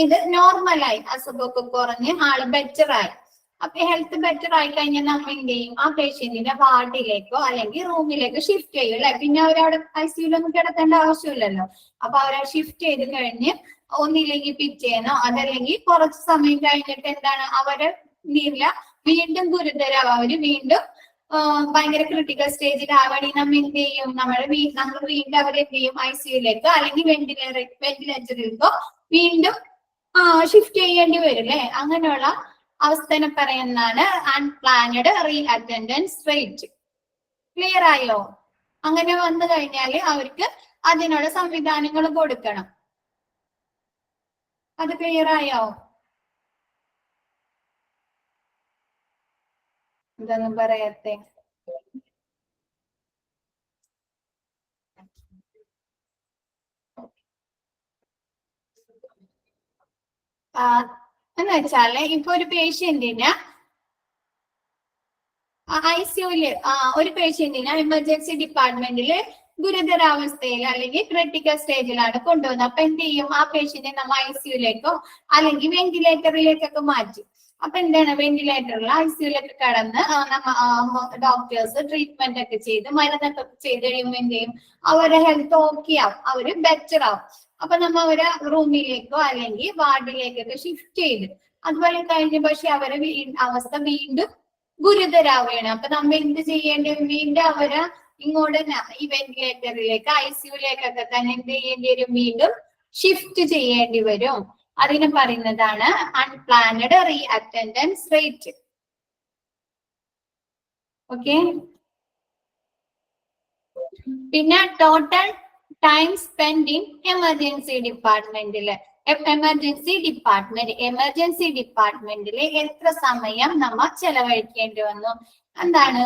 ഇത് നോർമലായി, അസുഖമൊക്കെ കുറഞ്ഞ് ആള് ബെറ്ററായി. അപ്പൊ ഹെൽത്ത് ബെറ്റർ ആയി കഴിഞ്ഞാൽ നമ്മൾ എന്ത് ചെയ്യും, ആ പേഷ്യന്റിന്റെ വാർഡിലേക്കോ അല്ലെങ്കിൽ റൂമിലേക്കോ ഷിഫ്റ്റ് ചെയ്യും അല്ലെ. പിന്നെ അവരവിടെ ICUയിലൊന്നും കിടത്തേണ്ട ആവശ്യമില്ലല്ലോ. അപ്പൊ അവരെ ഷിഫ്റ്റ് ചെയ്ത് കഴിഞ്ഞ് ഒന്നില്ലെങ്കിൽ പിറ്റേന്നോ അതല്ലെങ്കിൽ കുറച്ച് സമയം കഴിഞ്ഞിട്ട് എന്താണ് അവര് വീണ്ടും ഗുരുതരാവും, അവര് വീണ്ടും ഭയങ്കര ക്രിട്ടിക്കൽ സ്റ്റേജിൽ ആവണി നമ്മൾ എന്ത് ചെയ്യും, നമ്മൾ വീണ്ടും അവരെ എന്ത് ചെയ്യും, ICUയിലേക്കോ അല്ലെങ്കിൽ വെന്റിലേറ്ററിലേക്കോ വീണ്ടും ഷിഫ്റ്റ് ചെയ്യേണ്ടി വരും അല്ലെ. അങ്ങനെയുള്ള അവസ്ഥനെ പറയുന്നതാണ് unplanned re attendance rate. Clear ആയോ? അങ്ങനെ വന്നു കഴിഞ്ഞാല് അവർക്ക് അതിനുള്ള സംവിധാനങ്ങൾ കൊടുക്കണം. അത് ക്ലിയർ ആയോ? ഇതൊന്നും പറയത്തെ. എന്ന് വെച്ചാല് ഇപ്പൊ ഒരു പേഷ്യന്റിന് ICUയില് ഒരു പേഷ്യന്റിന് എമർജൻസി ഡിപ്പാർട്ട്മെന്റില് ഗുരുതരാവസ്ഥയിൽ അല്ലെങ്കിൽ ക്രിട്ടിക്കൽ സ്റ്റേജിലാണ് കൊണ്ടുവന്നത്. അപ്പൊ എന്ത് ചെയ്യും, ആ പേഷ്യന്റിനെ നമ്മൾ ICUയിലേക്കോ അല്ലെങ്കിൽ വെന്റിലേറ്ററിലേക്കൊക്കെ മാറ്റി. അപ്പൊ എന്താണ്, വെന്റിലേറ്ററിൽ ICUയിലൊക്കെ കടന്ന് ഡോക്ടേഴ്സ് ട്രീറ്റ്മെന്റ് ഒക്കെ ചെയ്ത് മരുന്നൊക്കെ ചെയ്ത് കഴിയുമ്പോൾ എന്ത് ചെയ്യും, അവരുടെ ഹെൽത്ത് ഓക്കെ ആവും, അവര് ബെറ്റർ ആവും. അപ്പൊ നമ്മ അവരെ റൂമിലേക്കോ അല്ലെങ്കിൽ വാർഡിലേക്കൊക്കെ ഷിഫ്റ്റ് ചെയ്ത് അതുപോലെ കഴിഞ്ഞ് പക്ഷെ അവരെ അവസ്ഥ വീണ്ടും ഗുരുതരാവുകയാണ്. അപ്പൊ നമ്മ എന്ത് ചെയ്യേണ്ടി വരും, വീണ്ടും അവരെ ഇങ്ങോട്ട് ഈ വെന്റിലേറ്ററിലേക്ക് ICUയിലേക്കൊക്കെ തന്നെ എന്ത് ചെയ്യേണ്ടി വരും, വീണ്ടും ഷിഫ്റ്റ് ചെയ്യേണ്ടി വരും. അതിന് പറയുന്നതാണ് unplanned re attendance rate. Okay, പിന്നെ total time spend in emergency ഡിപ്പാർട്ട്മെന്റില്. എമർജൻസി ഡിപ്പാർട്ട്മെന്റിൽ എത്ര സമയം നമ്മൾ ചെലവഴിക്കേണ്ടി വന്നു? എന്താണ്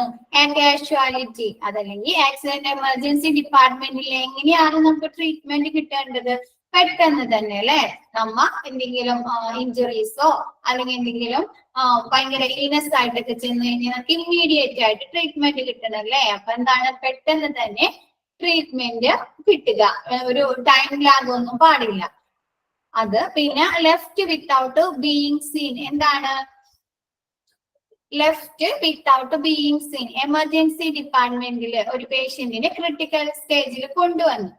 കാഷ്വാലിറ്റി അതല്ലെങ്കിൽ ആക്സിഡന്റ് എമർജൻസി ഡിപ്പാർട്ട്മെന്റിൽ എങ്ങനെയാണ് നമുക്ക് ട്രീറ്റ്മെന്റ് കിട്ടേണ്ടത്? പെട്ടെന്ന് തന്നെ അല്ലെ, നമ്മ എന്തെങ്കിലും ഇഞ്ചുറീസോ അല്ലെങ്കിൽ എന്തെങ്കിലും ഭയങ്കര ഇൽനെസ് ആയിട്ടൊക്കെ ചെന്ന് കഴിഞ്ഞാൽ നമുക്ക് ഇമ്മീഡിയറ്റ് ആയിട്ട് ട്രീറ്റ്മെന്റ് കിട്ടണല്ലേ. അപ്പൊ എന്താണ്, പെട്ടെന്ന് തന്നെ ട്രീറ്റ്മെന്റ് കിട്ടുക, ഒരു ടൈം ലാഗ് ഒന്നും പാടില്ല. അത് പിന്നെ ലെഫ്റ്റ് വിത്തൗട്ട് ബീയിങ് സീൻ. എന്താണ് left without being seen? Emergency ഡിപ്പാർട്ട്മെന്റില് ഒരു പേഷ്യന്റിനെ ക്രിട്ടിക്കൽ സ്റ്റേജിൽ കൊണ്ടുവന്നു.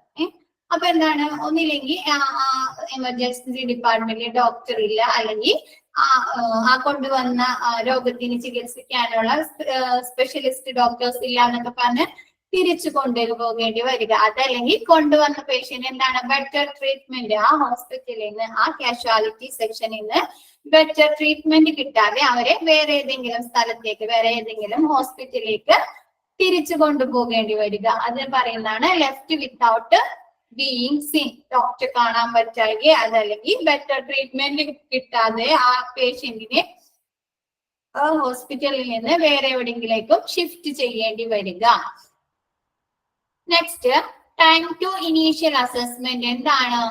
അപ്പൊ എന്താണ്, ഒന്നില്ലെങ്കിൽ എമർജൻസി ഡിപ്പാർട്ട്മെന്റിൽ ഡോക്ടർ ഇല്ല, അല്ലെങ്കിൽ ആ കൊണ്ടുവന്ന രോഗത്തിന് ചികിത്സിക്കാനുള്ള സ്പെഷ്യലിസ്റ്റ് ഡോക്ടേഴ്സ് ഇല്ല എന്നൊക്കെ പറഞ്ഞ് തിരിച്ചു കൊണ്ടുപോകേണ്ടി വരിക. അതല്ലെങ്കിൽ കൊണ്ടുവന്ന പേഷ്യന്റ് എന്താണ്, ബെറ്റർ ട്രീറ്റ്മെന്റ് ആ ഹോസ്പിറ്റലിൽ നിന്ന്, ആ കാഷ്വാലിറ്റി സെക്ഷനിൽ നിന്ന് ബെറ്റർ ട്രീറ്റ്മെന്റ് കിട്ടാതെ അവരെ വേറെ ഏതെങ്കിലും സ്ഥലത്തേക്ക്, വേറെ ഏതെങ്കിലും ഹോസ്പിറ്റലിലേക്ക് തിരിച്ചു കൊണ്ടുപോകേണ്ടി വരിക. അത് പറയുന്നതാണ് left without being seen. Doctor കാണാൻ പറ്റാതെ അതല്ലെങ്കിൽ ബെറ്റർ ട്രീറ്റ്മെന്റ് കിട്ടാതെ ആ പേഷ്യന്റിനെ ഹോസ്പിറ്റലിൽ നിന്ന് വേറെ എവിടെയെങ്കിലേക്കും ഷിഫ്റ്റ് ചെയ്യേണ്ടി വരിക. Next time to initial assessment എന്താണ്?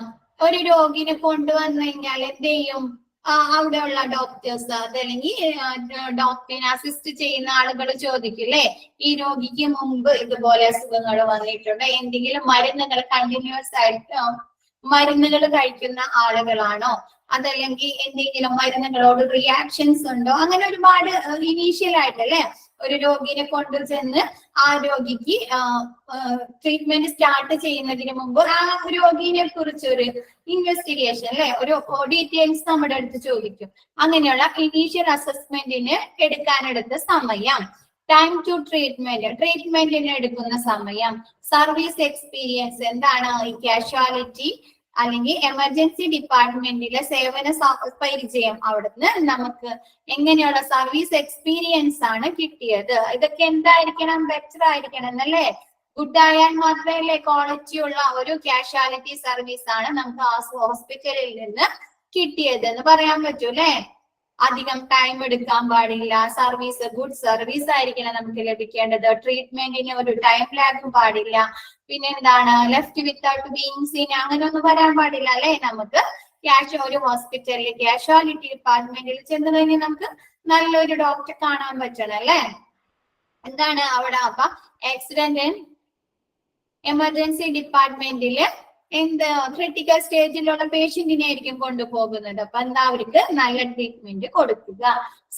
ഒരു രോഗിനെ കൊണ്ടുവന്നു കഴിഞ്ഞാൽ എന്ത് ചെയ്യും? അവിടെയുള്ള ഡോക്ടേഴ്സ് അതല്ലെങ്കിൽ ഡോക്ടറിനെ അസിസ്റ്റ് ചെയ്യുന്ന ആളുകൾ ചോദിക്കില്ലേ, ഈ രോഗിക്ക് മുമ്പ് ഇതുപോലെ അസുഖങ്ങൾ വന്നിട്ടുണ്ടോ, എന്തെങ്കിലും മരുന്നുകൾ കണ്ടിന്യൂസ് ആയിട്ട് മരുന്നുകൾ കഴിക്കുന്ന ആളുകളാണോ, അതല്ലെങ്കിൽ എന്തെങ്കിലും മരുന്നുകളോട് റിയാക്ഷൻസ് ഉണ്ടോ, അങ്ങനെ ഒരുപാട് ഇനീഷ്യൽ ആയിട്ടല്ലേ ഒരു രോഗിനെ കൊണ്ടുചെന്ന് ആ രോഗിക്ക് ട്രീറ്റ്മെന്റ് സ്റ്റാർട്ട് ചെയ്യുന്നതിന് മുമ്പ് ആ രോഗിനെ കുറിച്ച് ഒരു ഇൻവെസ്റ്റിഗേഷൻ അല്ലെ, ഒരു ഡീറ്റെയിൽസ് നമ്മുടെ അടുത്ത് ചോദിക്കും. അങ്ങനെയുള്ള ഇനീഷ്യൽ അസസ്മെന്റിന് എടുക്കാനെടുത്ത സമയം. ടൈം ടു ട്രീറ്റ്മെന്റിന് എടുക്കുന്ന സമയം. സർവീസ് എക്സ്പീരിയൻസ് എന്താണ്? ഈ കാഷ്വാലിറ്റി അല്ലെങ്കിൽ എമർജൻസി ഡിപ്പാർട്ട്മെന്റിലെ സേവന പരിചയം, അവിടുന്ന് നമുക്ക് എങ്ങനെയുള്ള സർവീസ് എക്സ്പീരിയൻസ് ആണ് കിട്ടിയത്. ഇതൊക്കെ എന്തായിരിക്കണം? ബെറ്റർ ആയിരിക്കണം എന്നല്ലേ? ഗുഡ് ആയാൽ മാത്രമല്ലേ ക്വാളിറ്റി ഉള്ള ഒരു കാഷ്വാലിറ്റി സർവീസ് ആണ് നമുക്ക് ആ ഹോസ്പിറ്റലിൽ നിന്ന് കിട്ടിയത് എന്ന് പറയാൻ പറ്റൂല്ലേ? അധികം ടൈം എടുക്കാൻ പാടില്ല, സർവീസ് ഗുഡ് സർവീസ് ആയിരിക്കണം നമുക്ക് ലഭിക്കേണ്ടത്, ട്രീറ്റ്മെന്റിന് ഒരു ടൈം ലാഗും പാടില്ല, പിന്നെ എന്താണ് ലെഫ്റ്റ് വിത്തൗട്ട് ബീയിങ് സീൻ അങ്ങനെ ഒന്നും വരാൻ പാടില്ല അല്ലെ? നമുക്ക് ഒരു ഹോസ്പിറ്റലിൽ കാഷ്വാലിറ്റി ഡിപ്പാർട്ട്മെന്റിൽ ചെന്ന് കഴിഞ്ഞാൽ നമുക്ക് നല്ലൊരു ഡോക്ടറെ കാണാൻ പറ്റണം അല്ലെ? എന്താണ് അവിടെ? അപ്പൊ ആക്സിഡന്റ് ആൻഡ് എമർജൻസി ഡിപ്പാർട്ട്മെന്റില് എന്ത് ക്രിട്ടിക്കൽ സ്റ്റേജിലുള്ള പേഷ്യന്റിനെ ആയിരിക്കും കൊണ്ടുപോകുന്നത്. അപ്പൊ എന്താ? അവർക്ക് നല്ല ട്രീറ്റ്മെന്റ് കൊടുക്കുക.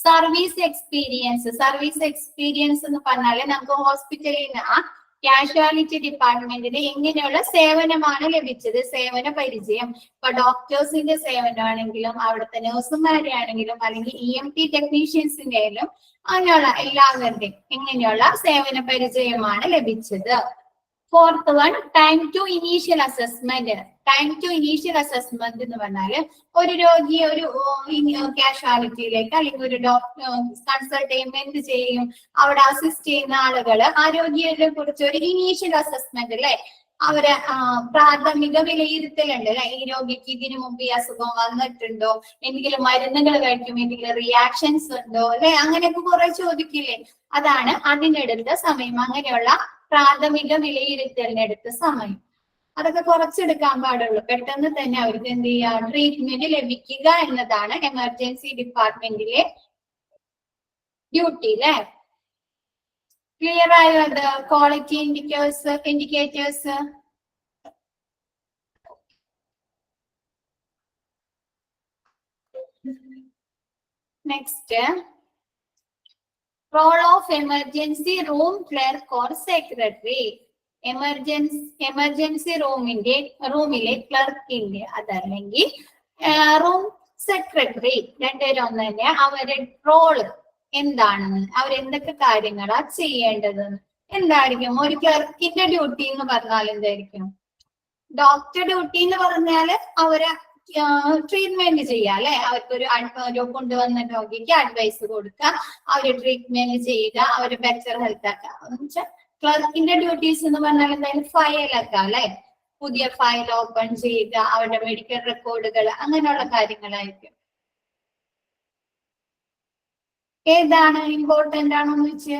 സർവീസ് എക്സ്പീരിയൻസ് എന്ന് പറഞ്ഞാല് നമുക്ക് ഹോസ്പിറ്റലിൽ നിന്ന് ആ കാഷ്വാലിറ്റി ഡിപ്പാർട്ട്മെന്റിന് എങ്ങനെയുള്ള സേവനമാണ് ലഭിച്ചത്, സേവന പരിചയം. ഇപ്പൊ ഡോക്ടേഴ്സിന്റെ സേവനമാണെങ്കിലും അവിടുത്തെ നഴ്സുമാരെ ആണെങ്കിലും അല്ലെങ്കിൽ EMT ടെക്നീഷ്യൻസിന്റെ ആയാലും അങ്ങനെയുള്ള എല്ലാവരുടെയും എങ്ങനെയുള്ള സേവന പരിചയമാണ് ലഭിച്ചത്. Fourth one, time to initial assessment. Time to initial assessment എന്ന് പറഞ്ഞാല് ഒരു രോഗിയെ ഒരു കാഷ്വാലിറ്റിയിലേക്ക് അല്ലെങ്കിൽ ഒരു ഡോക്ടർ കൺസൾട്ട് ചെയ്യുമ്പോൾ എന്ത് ചെയ്യും? അവിടെ അസിസ്റ്റ് ചെയ്യുന്ന ആളുകള് ആ രോഗിയെ കുറിച്ച് ഒരു ഇനീഷ്യൽ അസസ്മെന്റ് അല്ലെ, അവര് പ്രാഥമിക വിലയിരുത്തലുണ്ട് അല്ലെ, ഈ രോഗിക്ക് ഇതിനു മുമ്പ് ഈ അസുഖം വന്നിട്ടുണ്ടോ, എന്തെങ്കിലും മരുന്നുകൾ കഴിക്കും, എന്തെങ്കിലും റിയാക്ഷൻസ് ഉണ്ടോ അല്ലെ, അങ്ങനെയൊക്കെ കുറെ ചോദിക്കില്ലേ? അതാണ് അതിനെടുത്ത സമയം. അങ്ങനെയുള്ള പ്രാഥമിക വിലയിരുത്തലിനെടുത്ത സമയം അതൊക്കെ കുറച്ചെടുക്കാൻ പാടുള്ളൂ. പെട്ടെന്ന് തന്നെ അവർക്ക് എന്ത് ചെയ്യുക? ട്രീറ്റ്മെന്റ് ലഭിക്കുക എന്നതാണ് എമർജൻസി ഡിപ്പാർട്ട്മെന്റിലെ ഡ്യൂട്ടി അല്ലെ? ക്ലിയർ ആയോ? അത് quality indicators next, role of emergency room clerk or secretary. Emergency റൂമിലെ ക്ലർക്കിന്റെ അതല്ലെങ്കിൽ റൂം സെക്രട്ടറി രണ്ടുപേരും ഒന്ന് തന്നെ. അവരുടെ റോള് എന്താണെന്ന്, അവരെന്തൊക്കെ കാര്യങ്ങളാ ചെയ്യേണ്ടതെന്ന് എന്തായിരിക്കും? ഒരു ക്ലർക്കിന്റെ ഡ്യൂട്ടി എന്ന് പറഞ്ഞാൽ എന്തായിരിക്കും? ഡോക്ടർ ഡ്യൂട്ടി എന്ന് പറഞ്ഞാല് അവരെ ട്രീറ്റ്മെന്റ് ചെയ്യുക അല്ലെ, അവർക്കൊരു കൊണ്ടുവന്ന രോഗിക്ക് അഡ്വൈസ് കൊടുക്കുക, അവര് ട്രീറ്റ്മെന്റ് ചെയ്യുക, അവര് ബെറ്റർ ഹെൽത്ത് ആക്കുക എന്ന് വെച്ചാൽ ക്ലർക്കിന്റെ ഡ്യൂട്ടീസ് എന്ന് പറഞ്ഞാൽ എന്തായാലും ഫയലൊക്കെ അല്ലെ, പുതിയ ഫയൽ ഓപ്പൺ ചെയ്യുക, അവരുടെ മെഡിക്കൽ റെക്കോർഡുകൾ അങ്ങനെയുള്ള കാര്യങ്ങളായിരിക്കും. ഏതാണ് ഇമ്പോർട്ടന്റ് ആണെന്ന് വെച്ച്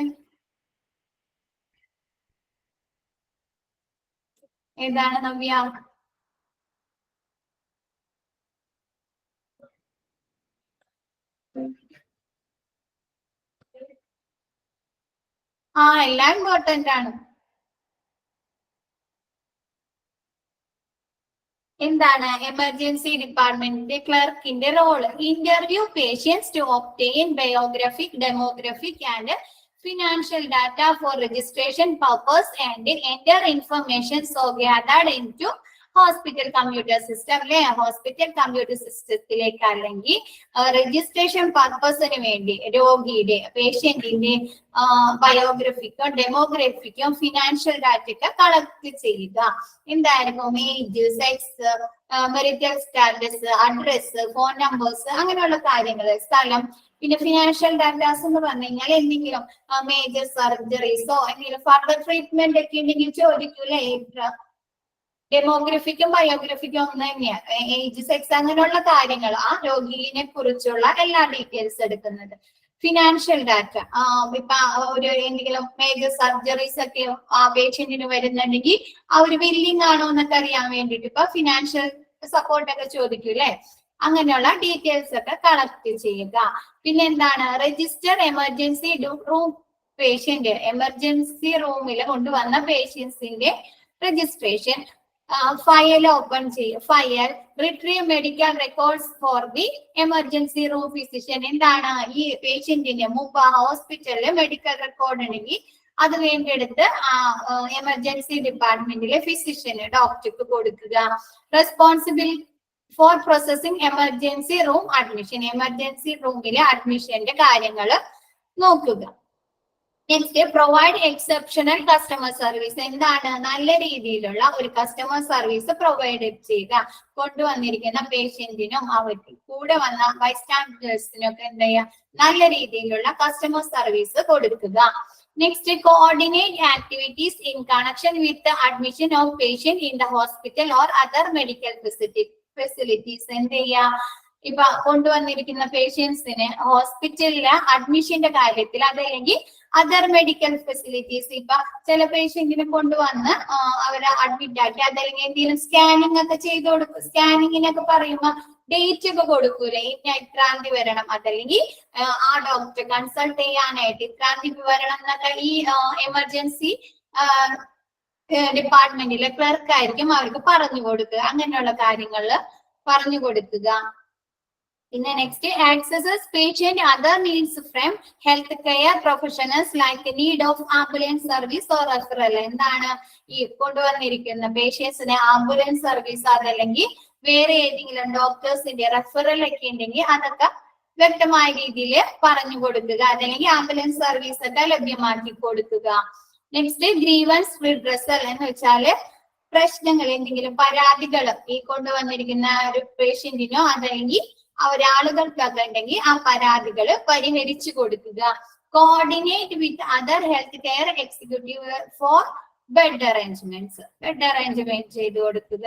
ഏതാണ് നവ്യ? എല്ലാം ഇമ്പോർട്ടന്റ് ആണ്. എന്താണ് എമർജൻസി ഡിപ്പാർട്ട്മെന്റിന്റെ ക്ലർക്കിന്റെ role? Interview patients to obtain biographic, demographic and financial data for registration purpose and enter information so gathered into hospital computer system അല്ലെ, ഹോസ്പിറ്റൽ കമ്പ്യൂട്ടർ സിസ്റ്റത്തിലേക്ക് അല്ലെങ്കിൽ രജിസ്ട്രേഷൻ പർപ്പസിന് വേണ്ടി രോഗിയുടെ പേഷ്യന്റിന്റെ ബയോഗ്രഫിക്കോ ഡെമോഗ്രഫിക്കോ ഫിനാൻഷ്യൽ ഡാറ്റയൊക്കെ കളക്ട് ചെയ്യുക. എന്തായിരിക്കും? Age, sex, marital status, address, phone numbers അങ്ങനെയുള്ള കാര്യങ്ങൾ, സ്ഥലം. പിന്നെ ഫിനാൻഷ്യൽ ഡാറ്റാസ് എന്ന് പറഞ്ഞു കഴിഞ്ഞാൽ എന്തെങ്കിലും മേജർ സർജറീസോ എന്തെങ്കിലും ഫർദർ ട്രീറ്റ്മെന്റ് ഒക്കെ ഉണ്ടെങ്കിൽ ചോദിക്കൂലേ? ഡെമോഗ്രഫിക്കും ബയോഗ്രഫിക്കും ഒന്ന് തന്നെയാണ്. ഏജ്, സെക്സ് അങ്ങനെയുള്ള കാര്യങ്ങൾ, ആ രോഗിയെ കുറിച്ചുള്ള എല്ലാ ഡീറ്റെയിൽസ് എടുക്കുന്നത്. Financial data. ഇപ്പൊ ഒരു എന്തെങ്കിലും മേജർ സർജറീസ് ഒക്കെ ആ പേഷ്യന്റിന് വരുന്നുണ്ടെങ്കിൽ അവര് വില്ലിങ് ആണോ എന്നൊക്കെ അറിയാൻ വേണ്ടിട്ട് ഇപ്പൊ ഫിനാൻഷ്യൽ സപ്പോർട്ട് ഒക്കെ ചോദിക്കും അല്ലെ. അങ്ങനെയുള്ള ഡീറ്റെയിൽസ് ഒക്കെ കളക്ട് ചെയ്യുക. പിന്നെ എന്താണ്, register emergency room patient, emergency റൂമിൽ കൊണ്ടുവന്ന പേഷ്യൻസിന്റെ രജിസ്ട്രേഷൻ. ഫയൽ ഓപ്പൺ ചെയ്യും. File retrieve medical records for the emergency room physician. എന്താണ്, ഈ പേഷ്യന്റിന്റെ മുമ്പ് ഹോസ്പിറ്റലിലെ മെഡിക്കൽ റെക്കോർഡ് ഉണ്ടെങ്കിൽ അത് വേണ്ടിയെടുത്ത് എമർജൻസി ഡിപ്പാർട്ട്മെന്റിലെ ഫിസിഷ്യന് ഡോക്ടർക്ക് കൊടുക്കുക. Responsible for processing emergency room admission, emergency റൂമിലെ അഡ്മിഷന്റെ കാര്യങ്ങൾ നോക്കുക. Next, provide exceptional customer service. എന്താണ്, നല്ല രീതിയിലുള്ള ഒരു കസ്റ്റമർ സർവീസ് പ്രൊവൈഡ് ചെയ്യുക. കൊണ്ടുവന്നിരിക്കുന്ന പേഷ്യന്റിനും അവർക്ക് കൂടെ വന്ന ബൈസ്റ്റാൻഡേഴ്സിനും ഒക്കെ എന്താ ചെയ്യുക, നല്ല രീതിയിലുള്ള കസ്റ്റമർ സർവീസ് കൊടുക്കുക. Next, coordinate activities in connection with admission of patient in the hospital or other medical facilities. എന്ത് ചെയ്യുക, ഇപ്പൊ കൊണ്ടുവന്നിരിക്കുന്ന പേഷ്യൻസിന് ഹോസ്പിറ്റലിലെ അഡ്മിഷന്റെ കാര്യത്തിൽ അതല്ലെങ്കിൽ അതർ മെഡിക്കൽ ഫെസിലിറ്റീസ്, ഇപ്പൊ ചില പേഷ്യന്റിനെ കൊണ്ടുവന്ന് അവരെ അഡ്മിറ്റ് ആക്കി അതല്ലെങ്കിൽ എന്തെങ്കിലും സ്കാനിങ് ഒക്കെ ചെയ്ത് കൊടുക്കും. സ്കാനിങ്ങിനൊക്കെ പറയുമ്പോ ഡേറ്റ് ഒക്കെ കൊടുക്കൂലെ, ഇത്രാം തീയതി വരണം, അതല്ലെങ്കിൽ ആ ഡോക്ടറെ കൺസൾട്ട് ചെയ്യാനായിട്ട് ഇത്രാം തീയതി വരണം എന്നൊക്കെ ഈ എമർജൻസി ഡിപ്പാർട്ട്മെന്റിലെ ക്ലർക്ക് ആയിരിക്കും അവർക്ക് പറഞ്ഞു കൊടുക്കുക. അങ്ങനെയുള്ള കാര്യങ്ങൾ പറഞ്ഞു കൊടുക്കുക. പിന്നെ next, accesses patient other needs from health care professionals like need of ambulance service or referral. എന്താണ്, ഈ കൊണ്ടുവന്നിരിക്കുന്ന പേഷ്യൻസിന് ആംബുലൻസ് സർവീസ് അതല്ലെങ്കിൽ വേറെ ഏതെങ്കിലും ഡോക്ടേഴ്സിന്റെ റെഫറൽ ഒക്കെ ഉണ്ടെങ്കിൽ അതൊക്കെ വ്യക്തമായ രീതിയിൽ പറഞ്ഞു കൊടുക്കുക. അതല്ലെങ്കിൽ ആംബുലൻസ് സർവീസ് ഒക്കെ ലഭ്യമാക്കി കൊടുക്കുക. നെക്സ്റ്റ്, ഗ്രീവൻസ് റിഡ്രസൽ എന്ന് വെച്ചാല് പ്രശ്നങ്ങൾ, എന്തെങ്കിലും പരാതികൾ ഈ കൊണ്ടുവന്നിരിക്കുന്ന ഒരു പേഷ്യന്റിനോ അതല്ലെങ്കിൽ ഒരാളുകൾക്കൊക്കെ ഉണ്ടെങ്കിൽ ആ പരാതികൾ പരിഹരിച്ചു കൊടുക്കുക. Coordinate with other health care executive for bed arrangements, bed arrangement ചെയ്ത് കൊടുക്കുക.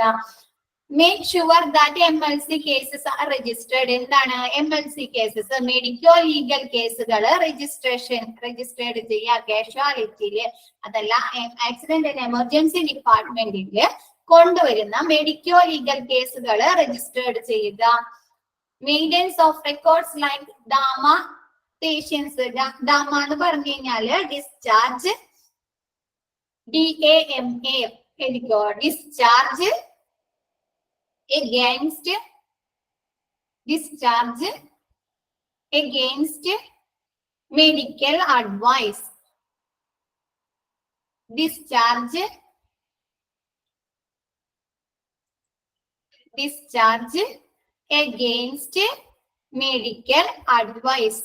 Make sure that MLC cases are registered. എന്താണ്, MLC കേസസ് മെഡിക്കോ ലീഗൽ കേസുകൾ രജിസ്റ്റേർഡ് ചെയ്യുക. കാഷ്വാലിറ്റിയില് അതല്ല ആക്സിഡന്റ് ആൻഡ് എമർജൻസി ഡിപ്പാർട്ട്മെന്റില് കൊണ്ടുവരുന്ന മെഡിക്കോ ലീഗൽ കേസുകൾ രജിസ്റ്റേർഡ് ചെയ്യുക. Maintenance of records like DAMA patients. DAMA എന്ന് പറഞ്ഞു കഴിഞ്ഞാല് ഡിസ്ചാർജ്, DAMA എഴുതിക്കോ, discharge against medical advice. Discharge against medical advice.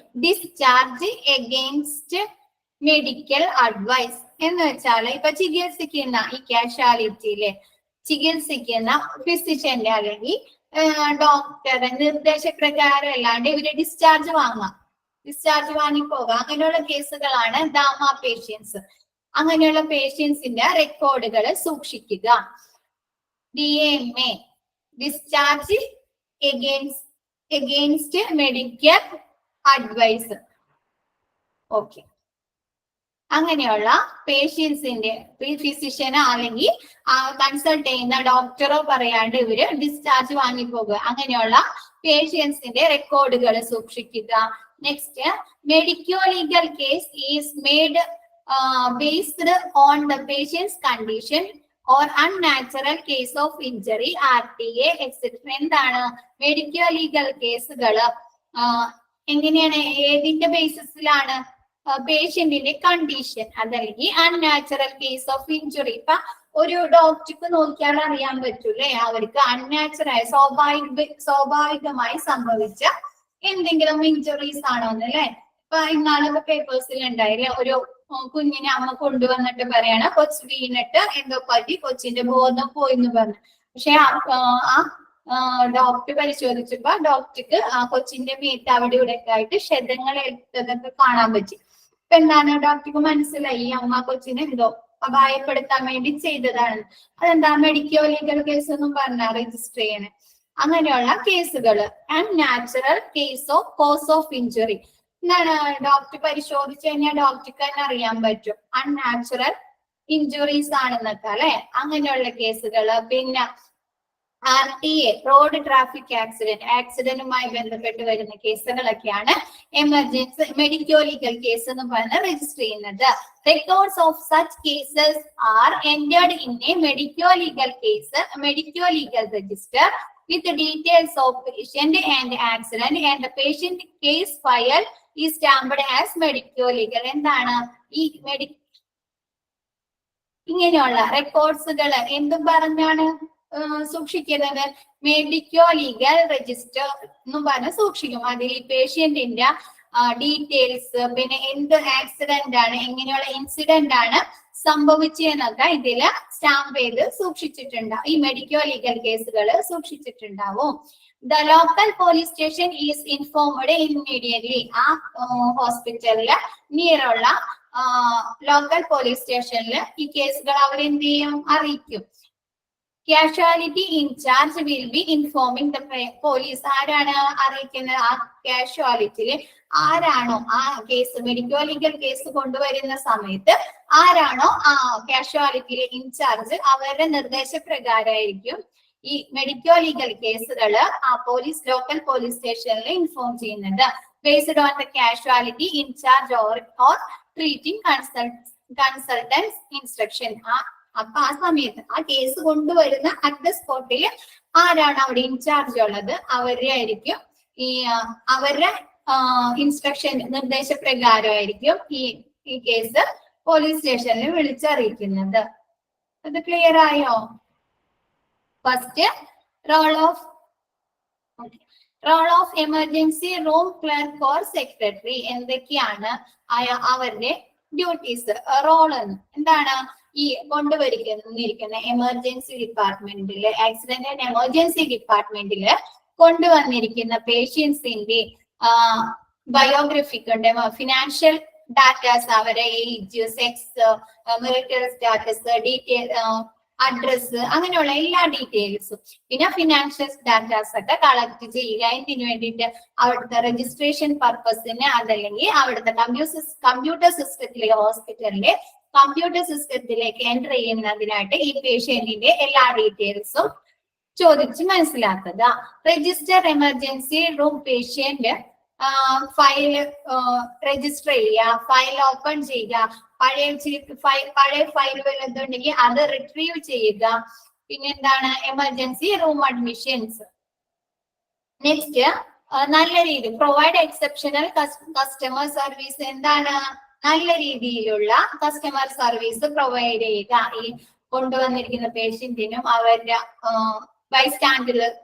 Discharge against medical advice എന്ന് വെച്ചാൽ ഇപ്പൊ ചികിത്സിക്കുന്ന ഈ കാഷ്വാലിറ്റിയിലെ ചികിത്സിക്കുന്ന ഫിസിഷ്യന്റെ അല്ലെങ്കിൽ ഡോക്ടറുടെ നിർദ്ദേശപ്രകാരം അല്ലാണ്ട് ഇവര് ഡിസ്ചാർജ് വാങ്ങിപ്പോകാം. അങ്ങനെയുള്ള കേസുകളാണ് ഡാമ പേഷ്യൻസ്. അങ്ങനെയുള്ള പേഷ്യൻസിന്റെ റെക്കോർഡുകൾ സൂക്ഷിക്കുക. DAMA discharge against medical advice. Okay, അങ്ങനെയുള്ള പേഷ്യൻസിന്റെ ഫിസിഷ്യനോ അല്ലെങ്കിൽ കൺസൾട്ട് ചെയ്യുന്ന ഡോക്ടറോ പറയാണ്ട് ഇവര് ഡിസ്ചാർജ് വാങ്ങിപ്പോകുക. അങ്ങനെയുള്ള പേഷ്യൻസിന്റെ റെക്കോർഡുകൾ സൂക്ഷിക്കുക. Next, medico legal case is made based on the patient's condition or unnatural case of injury, RTA et cetera. എന്താണ്, മെഡിക്കോ ലീഗൽ കേസുകൾ എങ്ങനെയാണ്, ഏതിന്റെ ബേസിസിലാണ്, പേഷ്യന്റിന്റെ കണ്ടീഷൻ അതല്ലെങ്കിൽ അൺനാച്ചുറൽ കേസ് ഓഫ് ഇഞ്ചുറി. ഇപ്പൊ ഒരു ഡോക്ടർക്ക് നോക്കിയാൽ അറിയാൻ പറ്റൂലേ അവർക്ക് അൺനാച്ചുറൽ സ്വാഭാവികമായി സംഭവിച്ച എന്തെങ്കിലും ഇഞ്ചുറീസ് ആണോ എന്നല്ലേ. ഇപ്പൊ ഇന്നാളൊക്കെ പേപ്പേഴ്സിൽ ഉണ്ടായില്ലേ, ഒരു കുഞ്ഞിനെ അമ്മ കൊണ്ടുവന്നിട്ട് പറയണ കൊച്ചു വീണിട്ട് എന്തോ പറ്റി, കൊച്ചിന്റെ ബോധം പോയി എന്ന് പറഞ്ഞു. പക്ഷെ ആ ഡോക്ടർ പരിശോധിച്ചപ്പോ ഡോക്ടർക്ക് ആ കൊച്ചിന്റെ മീറ്റ് അവിടെ ഇവിടെ ഒക്കെ ആയിട്ട് ക്ഷതങ്ങൾ എടുത്തതൊക്കെ കാണാൻ പറ്റി. ഇപ്പൊ എന്താണ്, ഡോക്ടർക്ക് മനസ്സിലായി അമ്മ കൊച്ചിനെ എന്തോ അപായപ്പെടുത്താൻ വേണ്ടി ചെയ്തതാണ്. അതെന്താ, മെഡിക്കോ ലീഗൽ കേസ് എന്നും പറഞ്ഞാ രജിസ്റ്റർ ചെയ്യണേ. അങ്ങനെയുള്ള കേസുകൾ. And natural case of cause of injury. എന്താണ് ഡോക്ടർ പരിശോധിച്ചു കഴിഞ്ഞാൽ ഡോക്ടർക്ക് തന്നെ അറിയാൻ പറ്റും അൺനാച്ചുറൽ ഇഞ്ചുറീസ് ആണെന്നൊക്കെ അല്ലെ. അങ്ങനെയുള്ള കേസുകള്. പിന്നെ RTA റോഡ് ട്രാഫിക് ആക്സിഡന്റുമായി ബന്ധപ്പെട്ട് വരുന്ന കേസുകളൊക്കെയാണ് എമർജൻസി മെഡിക്കോ ലീഗൽ കേസ് എന്ന് പറഞ്ഞ് രജിസ്റ്റർ ചെയ്യുന്നത്. Records of such cases R entered in a medico legal register with the details of patient and accident, and the patient case file is stamped as medico legal. എന്താണ് ഈ ഇങ്ങനെയുള്ള റെക്കോർഡ്സുകൾ എന്തും പറഞ്ഞാണ് സൂക്ഷിക്കുന്നത്? Medico legal register എന്നും പറഞ്ഞ് സൂക്ഷിക്കും. അതിൽ ഈ പേഷ്യന്റിന്റെ ഡീറ്റെയിൽസ്, പിന്നെ എന്ത് ആക്സിഡന്റ് ആണ്, എങ്ങനെയുള്ള ഇൻസിഡന്റ് ആണ് സംഭവിച്ചതെന്നൊക്കെ ഇതില് സ്റ്റാമ്പ് ചെയ്ത് സൂക്ഷിച്ചിട്ടുണ്ടാവും. ഈ മെഡിക്കോ ലീഗൽ കേസുകൾ സൂക്ഷിച്ചിട്ടുണ്ടാവും. The local police station is informed immediately. ആ ഹോസ്പിറ്റലില് നിയറുള്ള ലോക്കൽ പോലീസ് സ്റ്റേഷനിൽ ഈ കേസുകൾ അവരെന്ത് ചെയ്യും? അറിയിക്കും. Casualty in charge will be informing the police. ആരാണ് അറിയിക്കുന്നത്? ആ കാഷ്വാലിറ്റിയില് ആരാണോ ആ കേസ് മെഡിക്കോ ലീഗൽ കേസ് കൊണ്ടുവരുന്ന സമയത്ത് ആരാണോ ആ കാഷ്വാലിറ്റിയിലെ ഇൻചാർജ് അവരുടെ നിർദ്ദേശപ്രകാരമായിരിക്കും ഈ മെഡിക്കോ ലീഗൽ കേസുകൾ ആ ലോക്കൽ പോലീസ് സ്റ്റേഷനിൽ ഇൻഫോം ചെയ്യുന്നത്. Based on the casualty in charge or treating consultant's instruction. അപ്പൊ ആ സമയത്ത് ആ കേസ് കൊണ്ടുവരുന്ന അറ്റ് ദ സ്പോട്ടിൽ ആരാണ് അവിടെ ഇൻചാർജ് ഉള്ളത് അവരെ ആയിരിക്കും അവരുടെ ഇൻസ്ട്രക്ഷൻ നിർദ്ദേശപ്രകാരമായിരിക്കും ഈ കേസ് പോലീസ് സ്റ്റേഷനിൽ വിളിച്ചറിയിക്കുന്നത്. അത് ക്ലിയർ ആയോ? First role of emergency room clerk or secretary. എന്തൊക്കെയാണ് അവരുടെ ഡ്യൂട്ടീസ്, റോള്? എന്താണ് ഈ കൊണ്ടുവരിക്കുന്ന എമർജൻസി ഡിപ്പാർട്ട്മെന്റില്, ആക്സിഡന്റ് ആൻഡ് എമർജൻസി ഡിപ്പാർട്ട്മെന്റില് കൊണ്ടുവന്നിരിക്കുന്ന പേഷ്യൻസിന്റെ ബയോഗ്രഫിക് ഉണ്ട്, ഫിനാൻഷ്യൽ ഡാറ്റാസ്, അവരുടെ age, sex, marital status, detail address, അങ്ങനെയുള്ള എല്ലാ ഡീറ്റെയിൽസും, പിന്നെ ഫിനാൻഷ്യൽ ഡാറ്റാസ് ഒക്കെ കളക്ട് ചെയ്യുക. ഇതിനു വേണ്ടിയിട്ട് അവിടുത്തെ രജിസ്ട്രേഷൻ പർപ്പസിന്, അതല്ലെങ്കിൽ അവിടുത്തെ കമ്പ്യൂട്ടർ സിസ്റ്റത്തിലെ ഹോസ്പിറ്റലിലെ കമ്പ്യൂട്ടർ സിസ്റ്റത്തിലേക്ക് എൻ്റർ ചെയ്യുന്നതിനായിട്ട് ഈ പേഷ്യന്റിന്റെ എല്ലാ ഡീറ്റെയിൽസും ചോദിച്ച് മനസ്സിലാക്കുക. Register emergency room patient file register ചെയ്യുക, ഫയൽ ഓപ്പൺ ചെയ്യുക, പഴയ ഫയൽ വല്ലതുണ്ടെങ്കിൽ അത് റിട്രീവ് ചെയ്യുക. പിന്നെന്താണ് എമർജൻസി റൂം അഡ്മിഷൻസ്. നെക്സ്റ്റ് നല്ല രീതി പ്രൊവൈഡ് എക്സെപ്ഷണൽ കസ്റ്റമർ സർവീസ്. എന്താണ് നല്ല രീതിയിലുള്ള കസ്റ്റമർ സർവീസ് പ്രൊവൈഡ് ചെയ്യുക. ഈ കൊണ്ടുവന്നിരിക്കുന്ന പേഷ്യന്റിനും അവരുടെ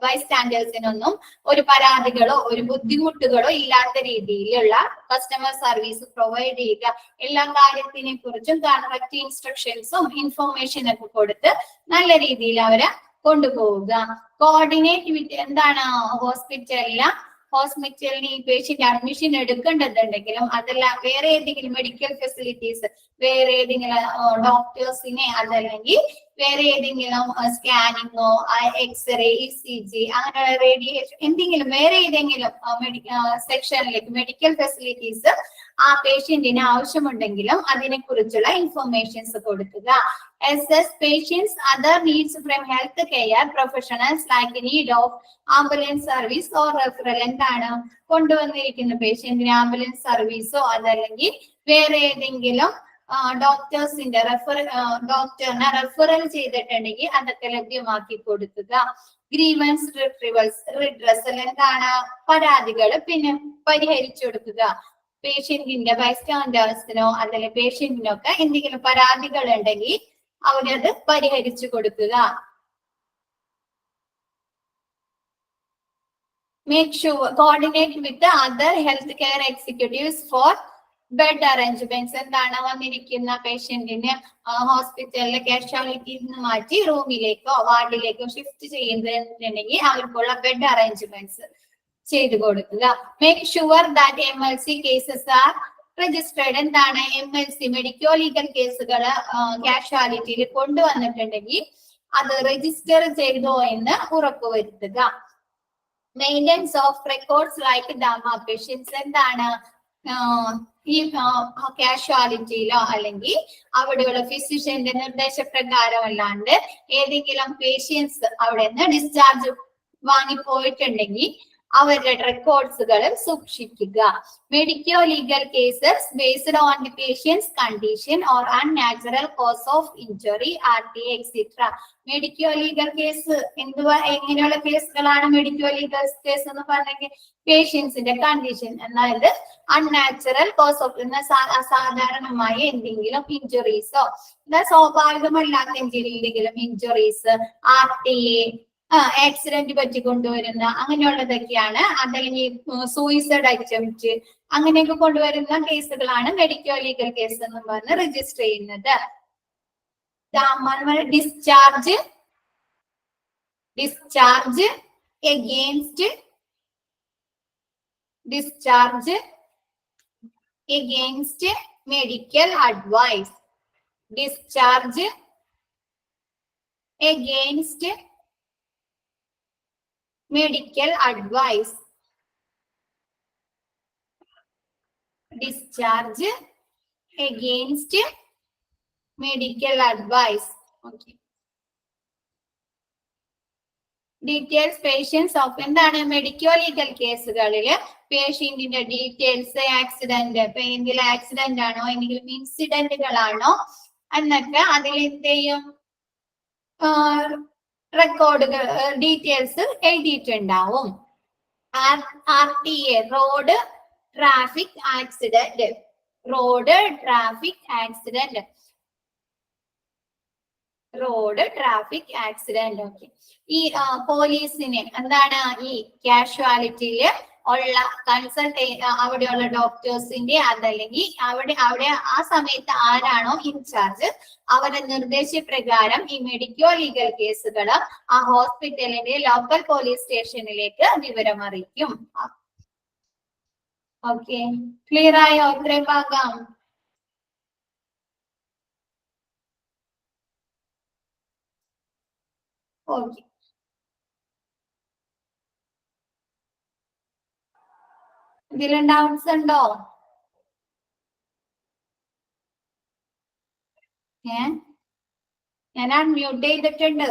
ബൈസ്റ്റാൻഡേഴ്സിനൊന്നും ഒരു പരാതികളോ ഒരു ബുദ്ധിമുട്ടുകളോ ഇല്ലാത്ത രീതിയിലുള്ള കസ്റ്റമർ സർവീസ് പ്രൊവൈഡ് ചെയ്യുക. എല്ലാ കാര്യത്തിനെ കുറിച്ചും കറക്റ്റ് ഇൻസ്ട്രക്ഷൻസും ഇൻഫോർമേഷൻ ഒക്കെ കൊടുത്ത് നല്ല രീതിയിൽ അവരെ കൊണ്ടുപോവുക. കോർഡിനേറ്റ് വിത്ത് എന്താണ് ഹോസ്പിറ്റലിന് ഈ പേഷ്യന്റ് അഡ്മിഷൻ എടുക്കേണ്ടതുണ്ടെങ്കിലും അതല്ല വേറെ ഏതെങ്കിലും മെഡിക്കൽ ഫെസിലിറ്റീസ്, വേറെ ഏതെങ്കിലും ഡോക്ടേഴ്സിനെ, അതല്ലെങ്കിൽ വേറെ ഏതെങ്കിലും സ്കാനിങ്ങോ എക്സ്റേ ECG അങ്ങനെയുള്ള റേഡിയേഷൻ എന്തെങ്കിലും വേറെ ഏതെങ്കിലും സെക്ഷനിലേക്ക് മെഡിക്കൽ ഫെസിലിറ്റീസ് ആ പേഷ്യന്റിന് ആവശ്യമുണ്ടെങ്കിലും അതിനെ കുറിച്ചുള്ള ഇൻഫർമേഷൻസ് കൊടുക്കുക. assess patients other needs from health care professionals like need of ambulance service or referral. എന്താണ് കൊണ്ടുവന്നിരിക്കുന്ന പേഷ്യന്റിന് ആംബുലൻസ് സർവീസോ അതല്ലെങ്കിൽ വേറെ ഏതെങ്കിലും ഡോക്ടേഴ്സിന്റെ ഡോക്ടറിനെ റെഫറൽ ചെയ്തിട്ടുണ്ടെങ്കിൽ അതൊക്കെ ലഭ്യമാക്കി കൊടുക്കുക. Grievance redressal. എന്താണ് പരാതികൾ പിന്നെ പരിഹരിച്ചു കൊടുക്കുക. പേഷ്യന്റിന്റെ ബൈസ്റ്റാൻഡേഴ്സിനോ അല്ലെങ്കിൽ പേഷ്യന്റിനോ ഒക്കെ എന്തെങ്കിലും പരാതികൾ ഉണ്ടെങ്കിൽ അവരത് പരിഹരിച്ചു കൊടുക്കുക. Make sure coordinate with the other healthcare executives for bed arrangements. എന്താണ് വന്നിരിക്കുന്ന പേഷ്യന്റിന് ഹോസ്പിറ്റലിലെ കാഷ്വാലിറ്റിയിൽ നിന്ന് മാറ്റി റൂമിലേക്കോ വാർഡിലേക്കോ ഷിഫ്റ്റ് ചെയ്യുന്നുണ്ടെങ്കിൽ അവർക്കുള്ള ബെഡ് അറേഞ്ച്മെന്റ്സ് ചെയ്തു കൊടുക്കുക. Make sure that MLC cases are registered. എന്താണ് MLC മെഡിക്കോ ലീഗൽ കേസുകൾ കാഷ്വാലിറ്റിയിൽ കൊണ്ടുവന്നിട്ടുണ്ടെങ്കിൽ അത് രജിസ്റ്റർ ചെയ്തോ എന്ന് ഉറപ്പുവരുത്തുക. Maintenance of records like DAMA patients എന്താണ് ഈ കാഷ്വാലിറ്റിയിലോ അല്ലെങ്കിൽ അവിടെയുള്ള ഫിസിഷ്യന്റെ നിർദ്ദേശപ്രകാരം അല്ലാണ്ട് ഏതെങ്കിലും പേഷ്യൻസ് അവിടെ നിന്ന് ഡിസ്ചാർജ് വാങ്ങിപ്പോയിട്ടുണ്ടെങ്കിൽ അവരുടെ റെക്കോർഡ്സുകൾ സൂക്ഷിക്കുക. Medico legal cases based on the patient's condition or unnatural cause of injury RTA et cetera. Medico legal case എങ്ങനെയുള്ള കേസുകളാണ് മെഡിക്കോ ലീഗൽ കേസ് എന്ന് പറഞ്ഞെങ്കിൽ പേഷ്യൻസിന്റെ കണ്ടീഷൻ, അതായത് അൺനാച്ചുറൽ കോസ് ഓഫ് അസാധാരണമായ എന്തെങ്കിലും ഇഞ്ചുറീസോ സ്വാഭാവികമല്ലാത്ത എന്തെങ്കിലും ഇഞ്ചുറീസ് RTA ആക്സിഡന്റ് പറ്റി കൊണ്ടുവരുന്ന അങ്ങനെയുള്ളതൊക്കെയാണ്. അതല്ലെങ്കിൽ സൂയിസൈഡ് അറ്റംപ്റ്റ് അങ്ങനെയൊക്കെ കൊണ്ടുവരുന്ന കേസുകളാണ് മെഡിക്കോ ലീഗൽ കേസ് എന്ന് പറഞ്ഞ് രജിസ്റ്റർ ചെയ്യുന്നത്. Discharge against medical advice. Discharge against medical advice. Discharge against medical advice. Okay. Details patients of എന്താണ് മെഡിക്കോ ലീഗൽ കേസുകളില് പേഷ്യന്റിന്റെ ഡീറ്റെയിൽസ്, ആക്സിഡന്റ്, എന്തെങ്കിലും ആക്സിഡന്റ് ആണോ എന്തെങ്കിലും ഇൻസിഡന്റുകളാണോ എന്നൊക്കെ അതിലെന്ത് ചെയ്യും റെക്കോർഡുകൾ ഡീറ്റെയിൽസ് എഴുതിയിട്ടുണ്ടാവും. RTA road traffic accident. Okay. ഈ പോലീസിനെ എന്താണ് ഈ കാഷ്വാലിറ്റിയില് ഉള്ള അവിടെയുള്ള ഡോക്ടേഴ്സിന്റെ അതല്ലെങ്കിൽ അവിടെ ആ സമയത്ത് ആരാണോ ഇൻചാർജ് അവരുടെ നിർദ്ദേശപ്രകാരം ഈ മെഡിക്കോ ലീഗൽ കേസുകൾ ആ ഹോസ്പിറ്റലിന്റെ ലോക്കൽ പോലീസ് സ്റ്റേഷനിലേക്ക് വിവരം അറിയിക്കും. ഓക്കെ, ക്ലിയർ ആയോ ഇത്രയും ഭാഗം? ഓക്കെ. എന്തെങ്കിലും ഡൗട്ട്സ് ഉണ്ടോ? ഞാൻ അൺമ്യൂട്ട് ചെയ്തിട്ടുണ്ട്.